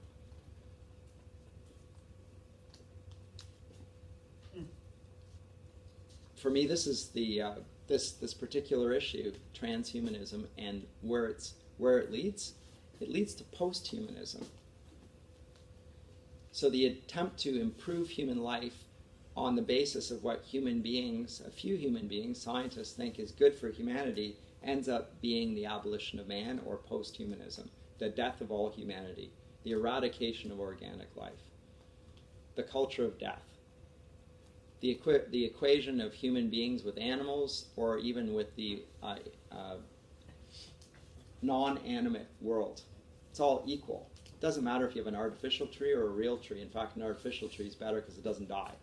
For me, this is the this particular issue, transhumanism, and where it leads. It leads to posthumanism. So the attempt to improve human life on the basis of what human beings, a few human beings, scientists think is good for humanity, ends up being the abolition of man, or posthumanism, the death of all humanity, the eradication of organic life, the culture of death, the equation of human beings with animals, or even with the non-animate world. It's all equal. It doesn't matter if you have an artificial tree or a real tree. In fact, an artificial tree is better because it doesn't die.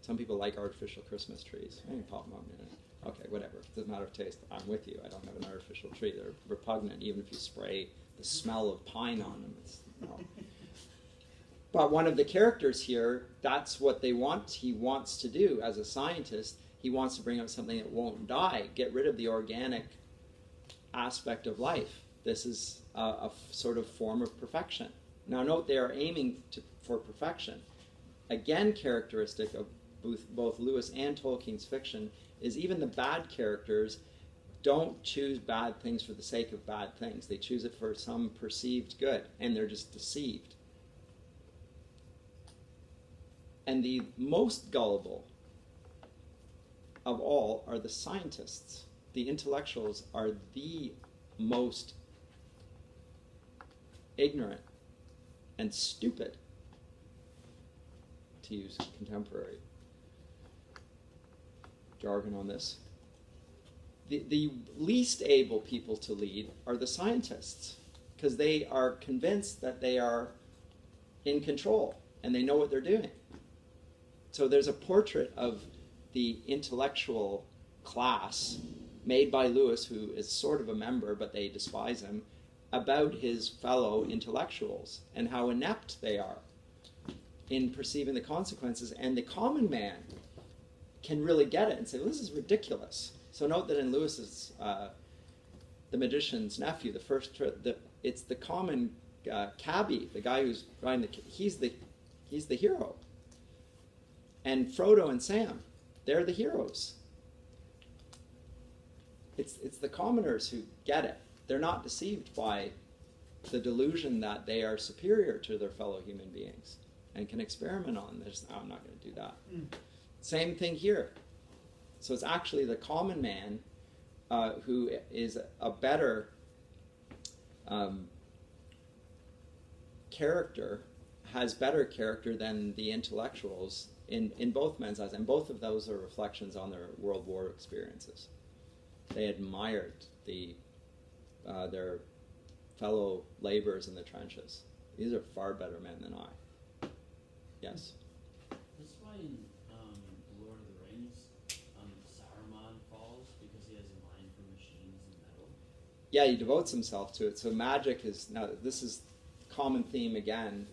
Some people like artificial Christmas trees. I can pop them up in a minute. Okay, whatever. It doesn't matter of taste. I'm with you. I don't have an artificial tree. They're repugnant, even if you spray the smell of pine on them. No. But one of the characters here, that's what they want. He wants to do as a scientist. He wants to bring out something that won't die. Get rid of the organic aspect of life. This is a sort of form of perfection. Now note, they are aiming for perfection. Again, characteristic of both Lewis and Tolkien's fiction is even the bad characters don't choose bad things for the sake of bad things. They choose it for some perceived good, and they're just deceived. And the most gullible of all are the scientists. The intellectuals are the most ignorant and stupid, to use contemporary jargon on this. The least able people to lead are the scientists, because they are convinced that they are in control and they know what they're doing. So there's a portrait of the intellectual class made by Lewis, who is sort of a member, but they despise him, about his fellow intellectuals and how inept they are in perceiving the consequences. And the common man can really get it and say, well, this is ridiculous. So note that in Lewis's The Magician's Nephew, it's the common cabbie, the guy who's riding he's the hero. And Frodo and Sam, they're the heroes. It's the commoners who get it. They're not deceived by the delusion that they are superior to their fellow human beings and can experiment on this. No, I'm not going to do that. Same thing here. So it's actually the common man who is a better character, has better character than the intellectuals in both men's eyes. And both of those are reflections on their World War experiences. They admired their fellow laborers in the trenches. These are far better men than I. Yes? That's why in Lord of the Rings, Saruman falls, because he has a mind for machines and metal. Yeah, he devotes himself to it. So magic is, now this is common theme again,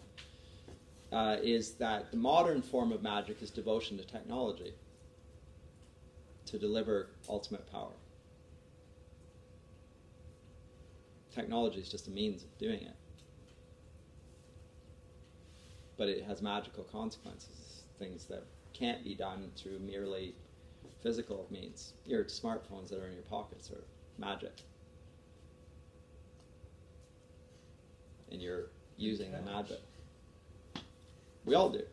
is that the modern form of magic is devotion to technology to deliver ultimate power. Technology is just a means of doing it. But it has magical consequences, things that can't be done through merely physical means. Your smartphones that are in your pockets are magic. And you're using the magic. We all do. You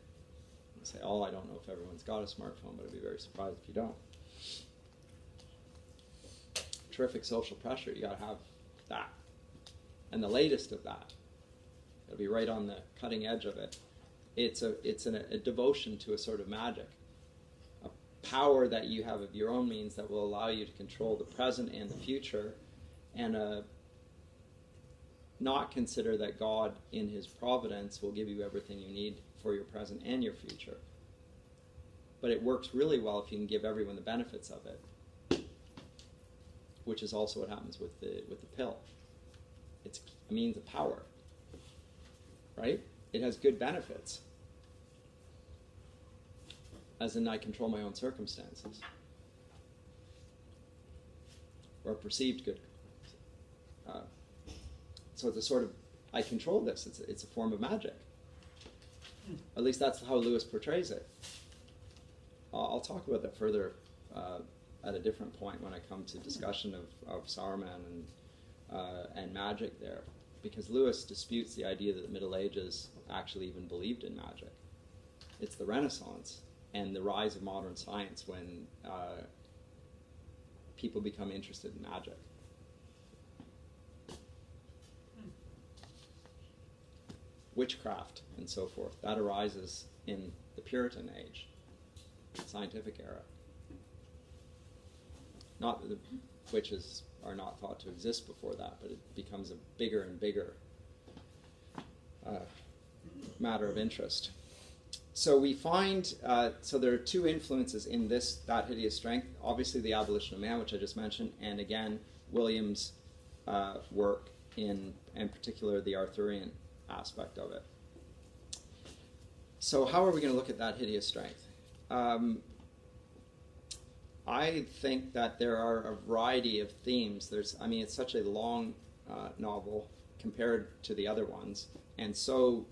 say, oh, I don't know if everyone's got a smartphone, but I'd be very surprised if you don't. Terrific social pressure, you gotta have that. And the latest of that, it'll be right on the cutting edge of it. It's a devotion to a sort of magic, a power that you have of your own means that will allow you to control the present and the future, and not consider that God, in His providence, will give you everything you need for your present and your future. But it works really well if you can give everyone the benefits of it, which is also what happens with the pill. It's a means of power, right? It has good benefits, as in I control my own circumstances, or perceived good. So it's a sort of, I control this. It's a form of magic. At least that's how Lewis portrays it. I'll talk about that further at a different point when I come to discussion of Saruman and magic there, because Lewis disputes the idea that the Middle Ages actually even believed in magic. It's the Renaissance and the rise of modern science when people become interested in magic. Witchcraft and so forth, that arises in the Puritan age, scientific era. Not that the witches are not thought to exist before that, but it becomes a bigger and bigger matter of interest. So we find, so there are two influences in that hideous strength. Obviously the Abolition of Man, which I just mentioned, and again, William's work in particular, the Arthurian aspect of it. So how are we going to look at that hideous strength? I think that there are a variety of themes. It's such a long novel compared to the other ones, and so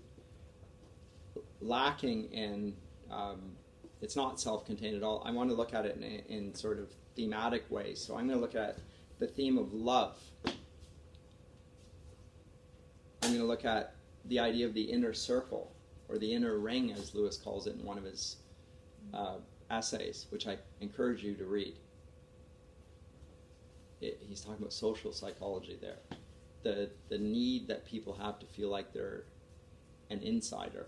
lacking in, it's not self-contained at all. I want to look at it in sort of thematic ways. So I'm going to look at the theme of love. I'm going to look at the idea of the inner circle, or the inner ring, as Lewis calls it in one of his essays, which I encourage you to read. He's talking about social psychology there. The need that people have to feel like they're an insider,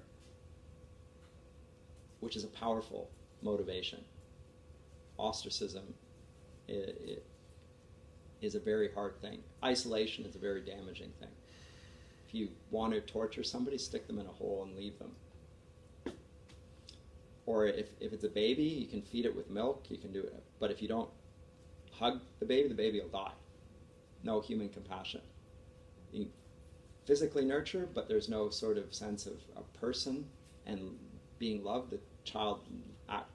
which is a powerful motivation. Ostracism is a very hard thing. Isolation is a very damaging thing. If you want to torture somebody, stick them in a hole and leave them. Or if it's a baby, you can feed it with milk, you can do it. But if you don't hug the baby will die. No human compassion. You physically nurture, but there's no sort of sense of a person and being loved. The child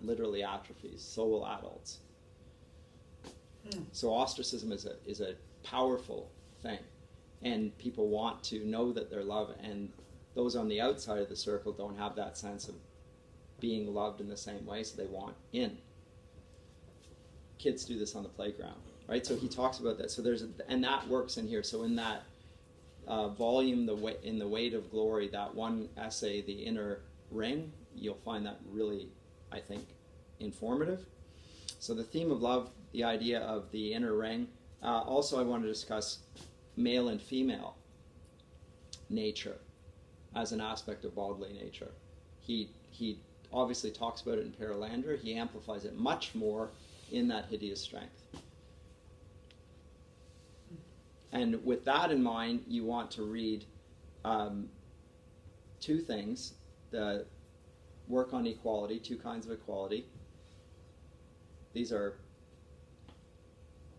literally atrophies. So will adults. So ostracism is a powerful thing. And people want to know that they're loved, and those on the outside of the circle don't have that sense of being loved in the same way, so they want in. Kids do this on the playground. right? So he talks about that. So and that works in here. So in that volume, in the Weight of Glory, that one essay, The Inner Ring, you'll find that really, I think, informative. So the theme of love, the idea of the inner ring. Also, I want to discuss male and female nature as an aspect of bodily nature. He obviously talks about it in Perelandra. He amplifies it much more in that Hideous Strength. And with that in mind, you want to read two things: the work on equality, two kinds of equality. These are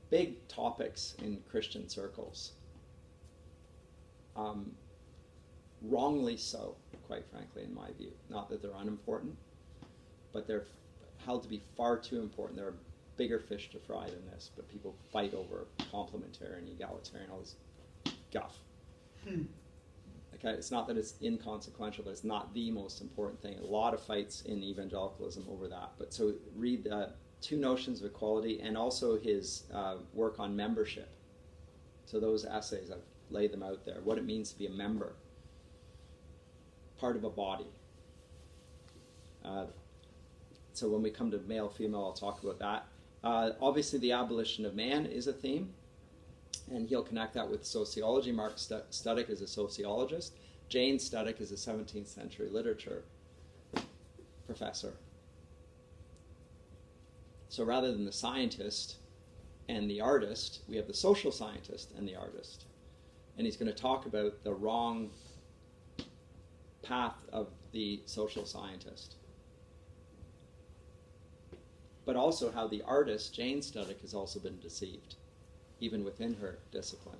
big topics in Christian circles. Wrongly so, quite frankly, in my view. Not that they're unimportant, but they're held to be far too important. There are bigger fish to fry than this, but people fight over complementarian, egalitarian, all this guff. Okay, it's not that it's inconsequential, but it's not the most important thing. A lot of fights in evangelicalism over that. But so read two notions of equality, and also his work on membership. So those essays, I've laid them out there. What it means to be a member, part of a body. So when we come to male, female, I'll talk about that. Obviously, the abolition of man is a theme, and he'll connect that with sociology. Mark Studdick is a sociologist. Jane Studdick is a 17th century literature professor. So rather than the scientist and the artist, we have the social scientist and the artist. And he's going to talk about the wrong path of the social scientist. But also how the artist, Jane Studdick, has also been deceived, even within her discipline.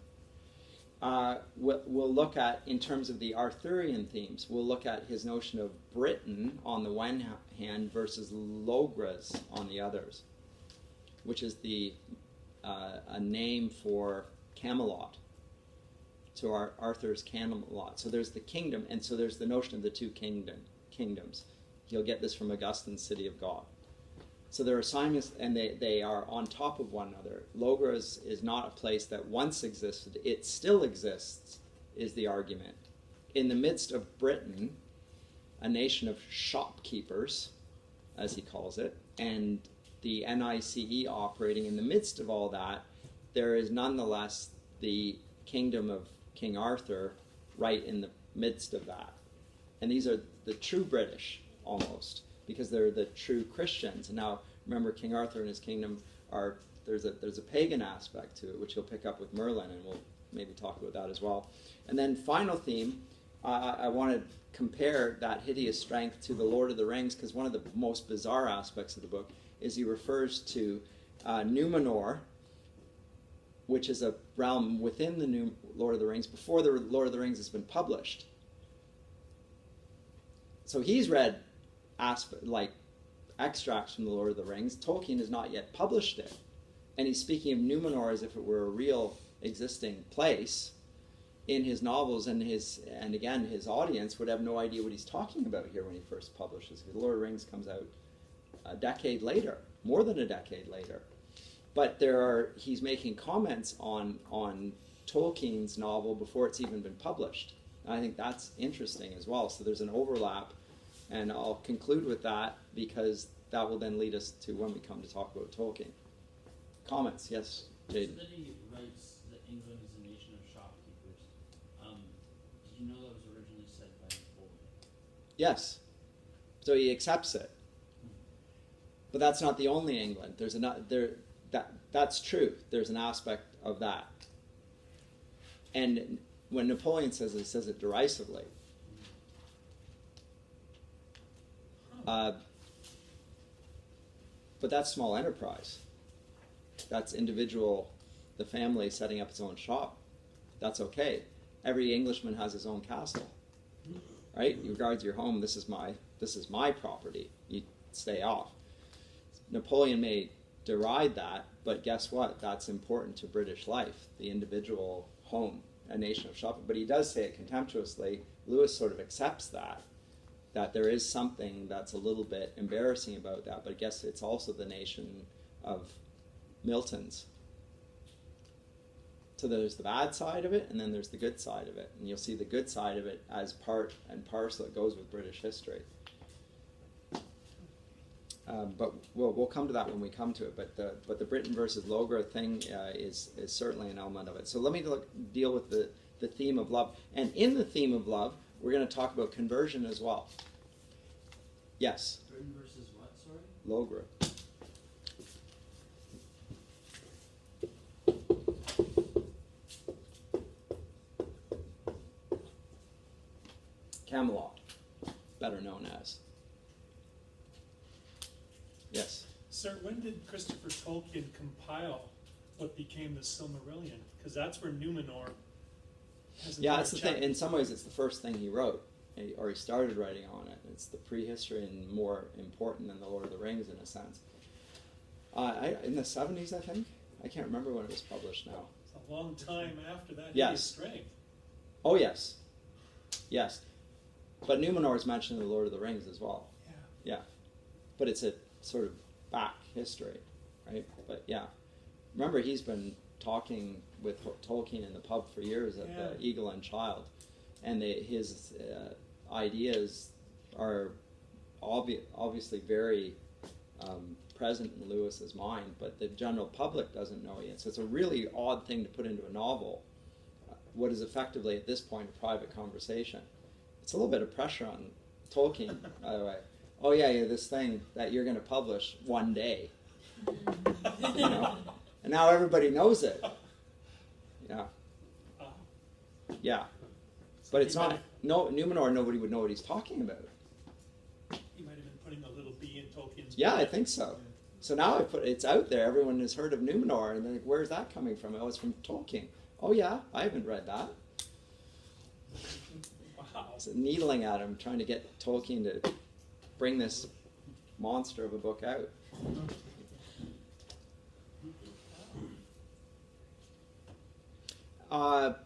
We'll look at, in terms of the Arthurian themes, we'll look at his notion of Britain on the one hand versus Logres on the others, which is a name for Camelot. So Arthur's Camelot. So there's the kingdom, and so there's the notion of the two kingdoms. You'll get this from Augustine's City of God. So there are assignments, and they are on top of one another. Logres is not a place that once existed. It still exists, is the argument. In the midst of Britain, a nation of shopkeepers, as he calls it, and the NICE operating in the midst of all that, there is nonetheless the kingdom of King Arthur right in the midst of that. And these are the true British, almost, because they're the true Christians. And now, remember, King Arthur and his kingdom there's a pagan aspect to it, which you'll pick up with Merlin, and we'll maybe talk about that as well. And then final theme, I want to compare that Hideous Strength to the Lord of the Rings, because one of the most bizarre aspects of the book is he refers to Numenor, which is a realm within the new Lord of the Rings, before the Lord of the Rings has been published. So he's read extracts from the Lord of the Rings. Tolkien has not yet published it. And he's speaking of Numenor as if it were a real existing place in his novels, and again, his audience would have no idea what he's talking about here when he first publishes. The Lord of the Rings comes out a decade later, more than a decade later. But he's making comments on Tolkien's novel before it's even been published. And I think that's interesting as well. So there's an overlap, and I'll conclude with that because that will then lead us to when we come to talk about Tolkien. Comments? Yes, Jaden. So that he writes that England is a nation of shopkeepers. Did you know that was originally said by Napoleon? Yes. So he accepts it. But that's not the only England. That's true. There's an aspect of that. And when Napoleon says it, he says it derisively. But that's small enterprise. That's individual, the family setting up its own shop. That's okay. Every Englishman has his own castle, right? You regard your home. This is my property. You stay off. Napoleon may deride that, but guess what? That's important to British life, the individual home, a nation of shopping. But he does say it contemptuously. Lewis sort of accepts that there is something that's a little bit embarrassing about that, but I guess it's also the nation of Milton's So there's the bad side of it, and then there's the good side of it. And you'll see the good side of it as part and parcel. It goes with British history. But we'll come to that when we come to it. But the Britain versus Logra thing is certainly an element of it. So let me deal with the theme of love. And in the theme of love, we're going to talk about conversion as well. Yes? Britain versus what, sorry? Logra. Camelot, better known as. Yes? Sir, when did Christopher Tolkien compile what became the Silmarillion? Because that's where Numenor has Yeah, it's the thing. In some ways, it's the first thing he wrote, or he started writing on it. It's the prehistory and more important than the Lord of the Rings in a sense. In the 70s, I think. I can't remember when it was published now. It's a long time after that. Yes. Strength. Oh yes, yes. But Numenor is mentioned in the Lord of the Rings as well. Yeah. Yeah, but it's a sort of back history, right? But yeah, remember he's been talking with Tolkien in the pub for years at the Eagle and Child, and his ideas are obviously very present in Lewis's mind, but the general public doesn't know yet. So it's a really odd thing to put into a novel, what is effectively at this point a private conversation. It's a little bit of pressure on Tolkien, by the way. Oh yeah, this thing that you're going to publish one day, you know, and now everybody knows it. Yeah, yeah, but it's not. No, Numenor. Nobody would know what he's talking about. He might have been putting a little bee in Tolkien's. Yeah, I think so. So now it's out there. Everyone has heard of Numenor, and they're like, "Where's that coming from?" Oh, it's from Tolkien. Oh yeah, I haven't read that. Wow. So needling at him, trying to get Tolkien to bring this monster of a book out.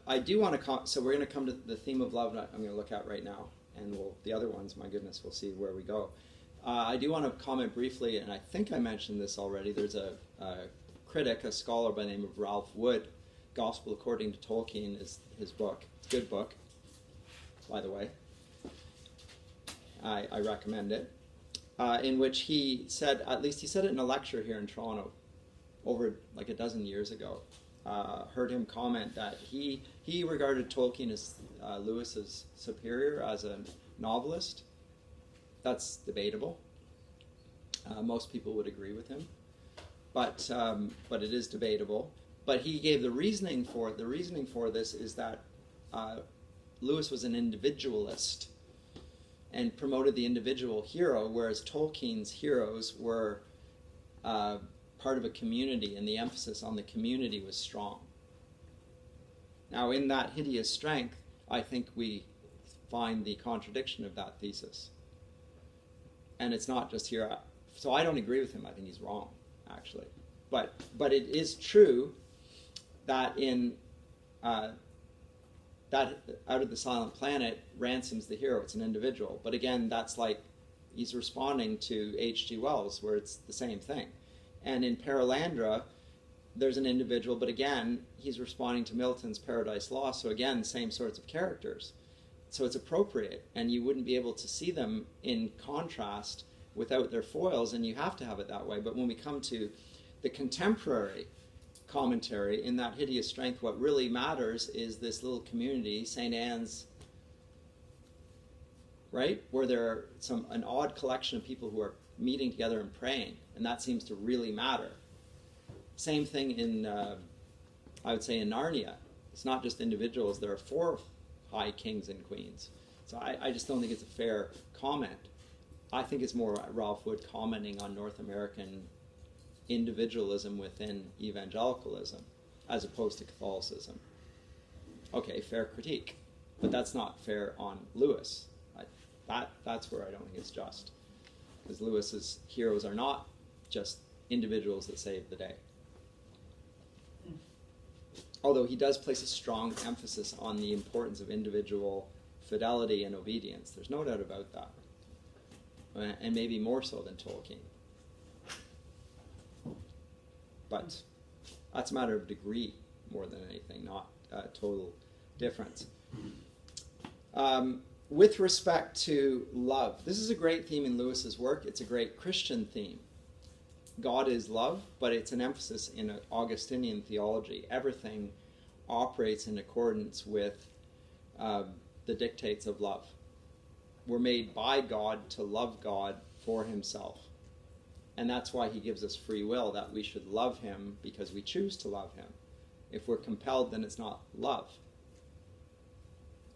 I do want to so we're going to come to the theme of love that I'm going to look at right now, and the other ones, my goodness, we'll see where we go. I do want to comment briefly, and I think I mentioned this already. There's a critic, a scholar by the name of Ralph Wood. Gospel According to Tolkien is his book. It's a good book, by the way. I recommend it. In which he said, at least he said it in a lecture here in Toronto over like a dozen years ago. Heard him comment that he regarded Tolkien as Lewis's superior as a novelist. That's debatable. Most people would agree with him, but it is debatable. But he gave the reasoning for it. The reasoning for this is that Lewis was an individualist and promoted the individual hero, whereas Tolkien's heroes were part of a community, and the emphasis on the community was strong. Now, in that hideous strength, I think we find the contradiction of that thesis. And it's not just here. So I don't agree with him. I think he's wrong, actually. But it is true that in that Out of the Silent Planet, Ransom's the hero. It's an individual. But again, that's like he's responding to H.G. Wells, where it's the same thing. And in Perelandra, there's an individual, but again, he's responding to Milton's Paradise Lost. So again, same sorts of characters. So it's appropriate, and you wouldn't be able to see them in contrast without their foils, and you have to have it that way. But when we come to the contemporary commentary in that hideous strength, what really matters is this little community, St. Anne's, right? Where there are an odd collection of people who are meeting together and praying, and that seems to really matter. Same thing in, I would say, in Narnia. It's not just individuals. There are 4 high kings and queens. So I just don't think it's a fair comment. I think it's more Ralph Wood commenting on North American individualism within evangelicalism as opposed to Catholicism. Okay, fair critique, but that's not fair on Lewis. That's where I don't think it's just. Because Lewis's heroes are not just individuals that save the day. Although he does place a strong emphasis on the importance of individual fidelity and obedience. There's no doubt about that. And maybe more so than Tolkien. But that's a matter of degree, more than anything, not total difference. With respect to love, this is a great theme in Lewis's work. It's a great Christian theme. God is love, but it's an emphasis in Augustinian theology. Everything operates in accordance with the dictates of love. We're made by God to love God for himself. And that's why he gives us free will, that we should love him because we choose to love him. If we're compelled, then it's not love.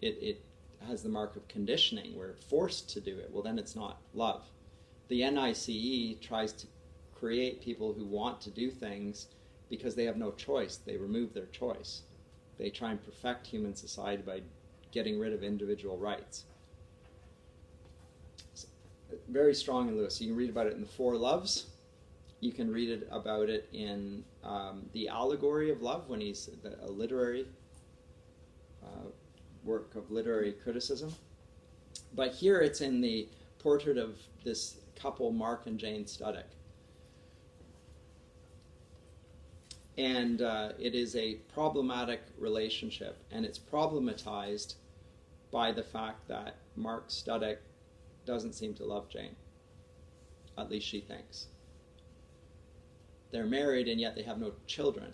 It has the mark of conditioning. We're forced to do it. Well, then it's not love. The NICE tries to create people who want to do things because they have no choice. They remove their choice. They try and perfect human society by getting rid of individual rights. It's very strong in Lewis. You can read about it in the Four Loves. You can read about it in the Allegory of Love, when he's a literary work of literary criticism. But here it's in the portrait of this couple, Mark and Jane Studdick. And it is a problematic relationship, and it's problematized by the fact that Mark Studdick doesn't seem to love Jane. At least she thinks. They're married, and yet they have no children.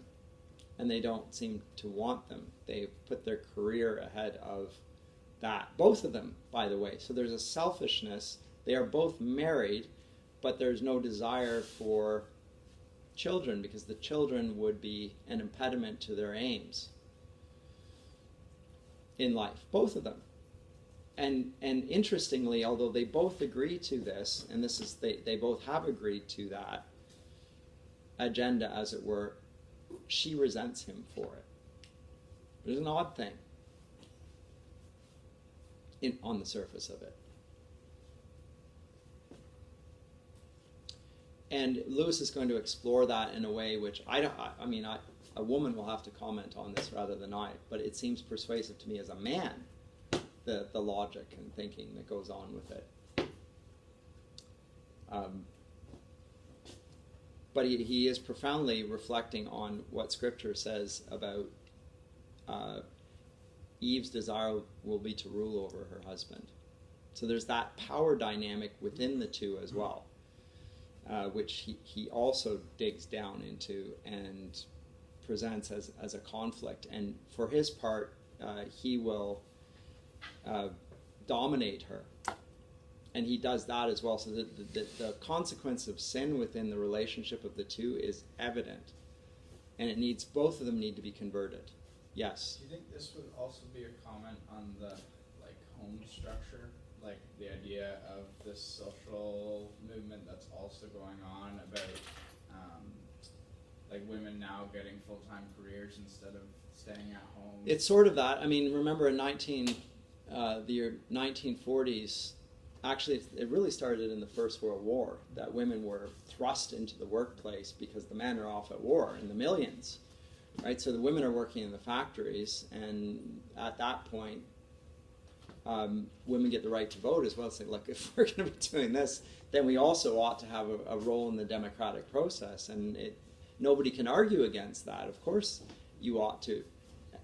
And they don't seem to want them. They've put their career ahead of that. Both of them, by the way. So there's a selfishness. They are both married, but there's no desire for children, because the children would be an impediment to their aims in life. Both of them. And interestingly, although they both agree to this, and this is they both have agreed to that agenda, as it were, she resents him for it. There's an odd thing on the surface of it. And Lewis is going to explore that in a way which a woman will have to comment on this rather than I, but it seems persuasive to me as a man, the logic and thinking that goes on with it. But he is profoundly reflecting on what Scripture says about Eve's desire will be to rule over her husband. So there's that power dynamic within the two as well, which he also digs down into and presents as a conflict. And for his part, he will dominate her. And he does that as well. So the consequence of sin within the relationship of the two is evident. And both of them need to be converted. Yes? Do you think this would also be a comment on the home structure? Like the idea of this social movement that's also going on about women now getting full-time careers instead of staying at home? It's sort of that. I mean, remember in the 1940s, actually, it really started in the First World War, that women were thrust into the workplace because the men are off at war in the millions, right? So the women are working in the factories, and at that point, women get the right to vote as well. Say, look, if we're going to be doing this, then we also ought to have a role in the democratic process, and nobody can argue against that. Of course, you ought to.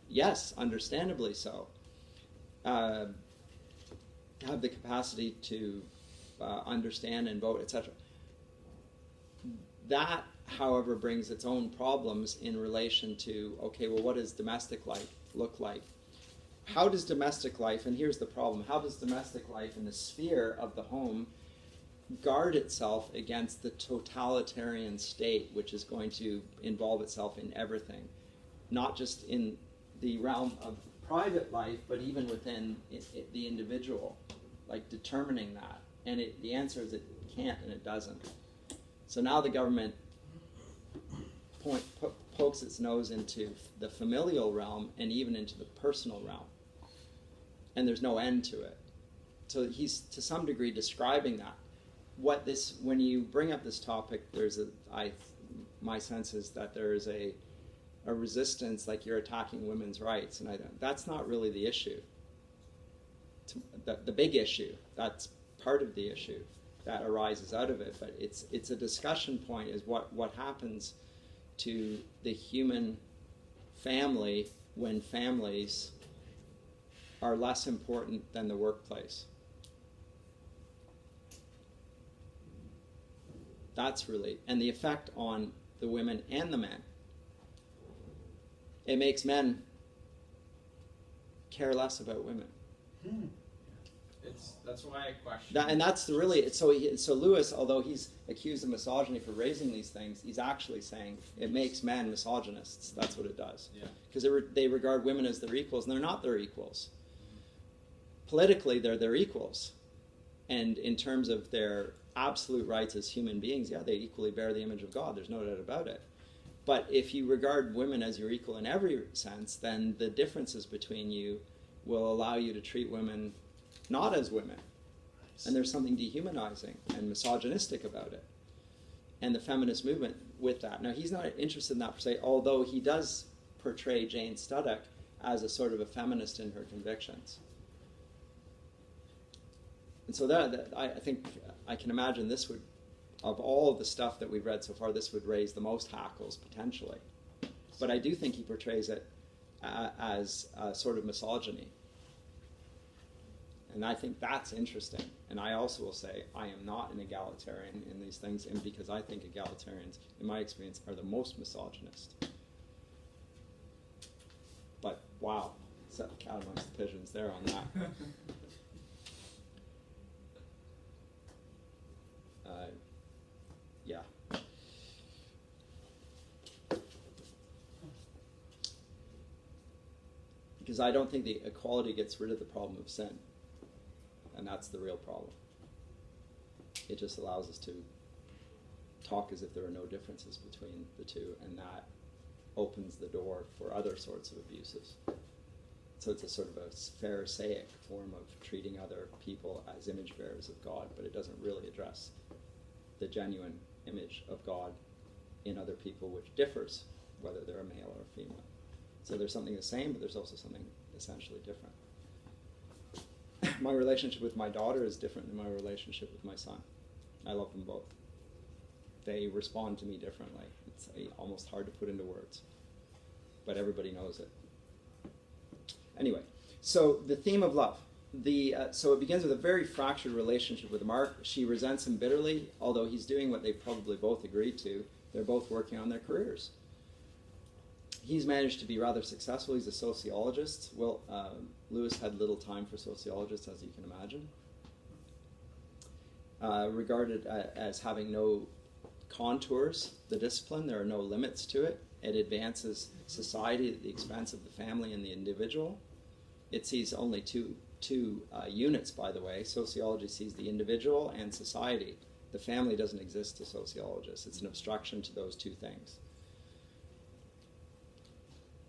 Yes, understandably so. Have the capacity to understand and vote, etc. That, however, brings its own problems in relation to, okay, well, what does domestic life look like? How does domestic life, and here's the problem, how does domestic life in the sphere of the home guard itself against the totalitarian state, which is going to involve itself in everything, not just in the realm of private life, but even within the individual, like determining that. And the answer is it can't and it doesn't. So now the government pokes its nose into the familial realm and even into the personal realm. And there's no end to it. So he's to some degree describing that. When you bring up this topic, my sense is that there is a resistance, like you're attacking women's rights, and that's not really the issue. The big issue, that's part of the issue that arises out of it, but it's a discussion point, is what happens to the human family when families are less important than the workplace. That's really, and the effect on the women and the men. It makes men care less about women. That's why I question. That, and that's the really, so Lewis, although he's accused of misogyny for raising these things, he's actually saying it makes men misogynists. That's what it does. Yeah. Because they regard women as their equals, and they're not their equals. Politically, they're their equals. And in terms of their absolute rights as human beings, yeah, they equally bear the image of God. There's no doubt about it. But if you regard women as your equal in every sense, then the differences between you will allow you to treat women not as women. And there's something dehumanizing and misogynistic about it. And the feminist movement with that. Now, he's not interested in that per se, although he does portray Jane Studdock as a sort of a feminist in her convictions. And so that I think I can imagine this would, of all of the stuff that we've read so far, this would raise the most hackles, potentially. But I do think he portrays it as a sort of misogyny. And I think that's interesting. And I also will say I am not an egalitarian in these things, and because I think egalitarians, in my experience, are the most misogynist. But wow, set the cat amongst the pigeons there on that. Yeah. Because I don't think the equality gets rid of the problem of sin. And that's the real problem. It just allows us to talk as if there are no differences between the two, and that opens the door for other sorts of abuses. So it's a sort of a Pharisaic form of treating other people as image bearers of God, but it doesn't really address the genuine image of God in other people, which differs whether they're a male or a female. So there's something the same, but there's also something essentially different. My relationship with my daughter is different than my relationship with my son. I love them both. They respond to me differently. It's almost hard to put into words, but everybody knows it. Anyway, so the theme of love. So it begins with a very fractured relationship with Mark. She resents him bitterly, although he's doing what they probably both agreed to. They're both working on their careers. He's managed to be rather successful. He's a sociologist. Well, Lewis had little time for sociologists, as you can imagine. Regarded as having no contours, the discipline, there are no limits to it. It advances society at the expense of the family and the individual. It sees only two units, by the way. Sociology sees the individual and society. The family doesn't exist to sociologists. It's an obstruction to those two things.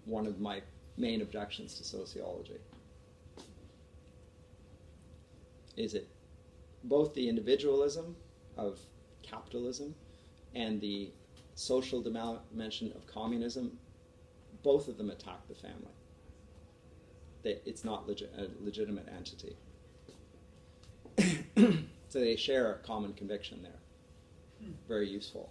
One of my main objections to sociology is it both the individualism of capitalism and the social dimension of communism, both of them attack the family. It's not a legitimate entity. So they share a common conviction there. Very useful.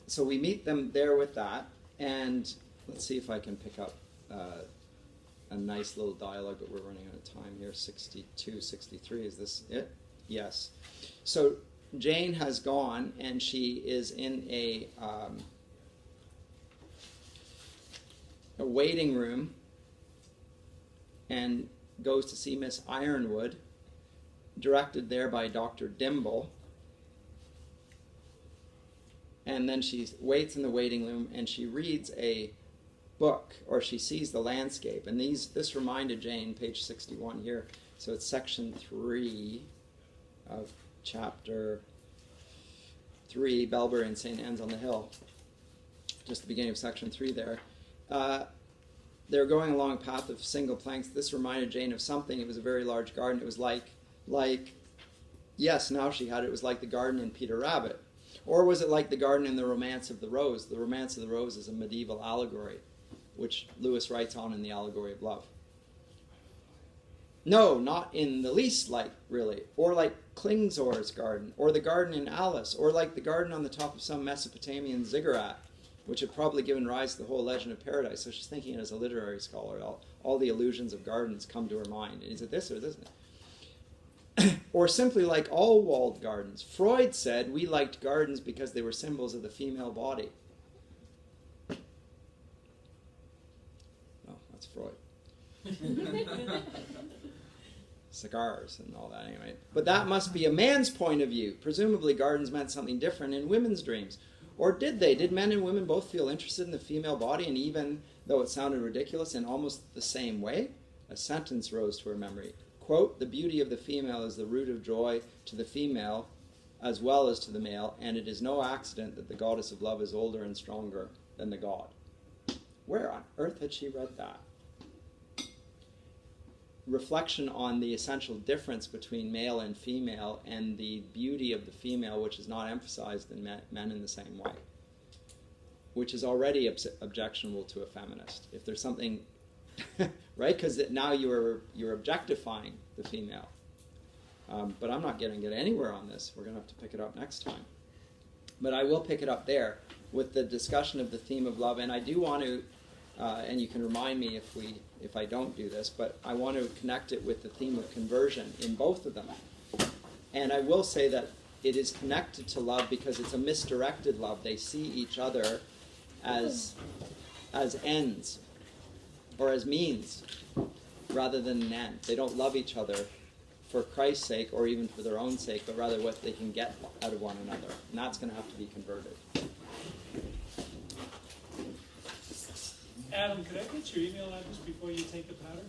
So we meet them there with that, and let's see if I can pick up a nice little dialogue, but we're running out of time here. 62, 63, is this it? Yes. So Jane has gone, and she is in a waiting room and goes to see Miss Ironwood, directed there by Dr. Dimble. And then she waits in the waiting room and she reads a book, or she sees the landscape. And this reminded Jane, page 61 here. So it's section 3 of chapter 3, Belbury and St. Anne's on the Hill. Just the beginning of section 3 there. They're going along a path of single planks. This reminded Jane of something. It was a very large garden. It was like yes, now she had it. It was like the garden in Peter Rabbit. Or was it like the garden in The Romance of the Rose? The Romance of the Rose is a medieval allegory, which Lewis writes on in The Allegory of Love. No, not in the least like, really. Or like Klingsor's garden, or the garden in Alice, or like the garden on the top of some Mesopotamian ziggurat. which had probably given rise to the whole legend of paradise. So she's thinking as a literary scholar, all the illusions of gardens come to her mind. Is it this or this? Or simply like all walled gardens. Freud said we liked gardens because they were symbols of the female body. No, that's Freud. Cigars and all that anyway. But that must be a man's point of view. Presumably gardens meant something different in women's dreams. Or did they? Did men and women both feel interested in the female body, and even though it sounded ridiculous, in almost the same way? A sentence rose to her memory. Quote, "The beauty of the female is the root of joy to the female as well as to the male, and it is no accident that the goddess of love is older and stronger than the god." Where on earth had she read that? Reflection on the essential difference between male and female, and the beauty of the female, which is not emphasized in men in the same way, which is already objectionable to a feminist. If there's something, right? Because now you're objectifying the female. But I'm not going to get anywhere on this. We're going to have to pick it up next time. But I will pick it up there with the discussion of the theme of love, and I do want to. And you can remind me if I don't do this, but I want to connect it with the theme of conversion in both of them. And I will say that it is connected to love because it's a misdirected love. They see each other as ends or as means rather than an end. They don't love each other for Christ's sake or even for their own sake, but rather what they can get out of one another. And that's going to have to be converted. Adam, could I get your email address before you take the powder?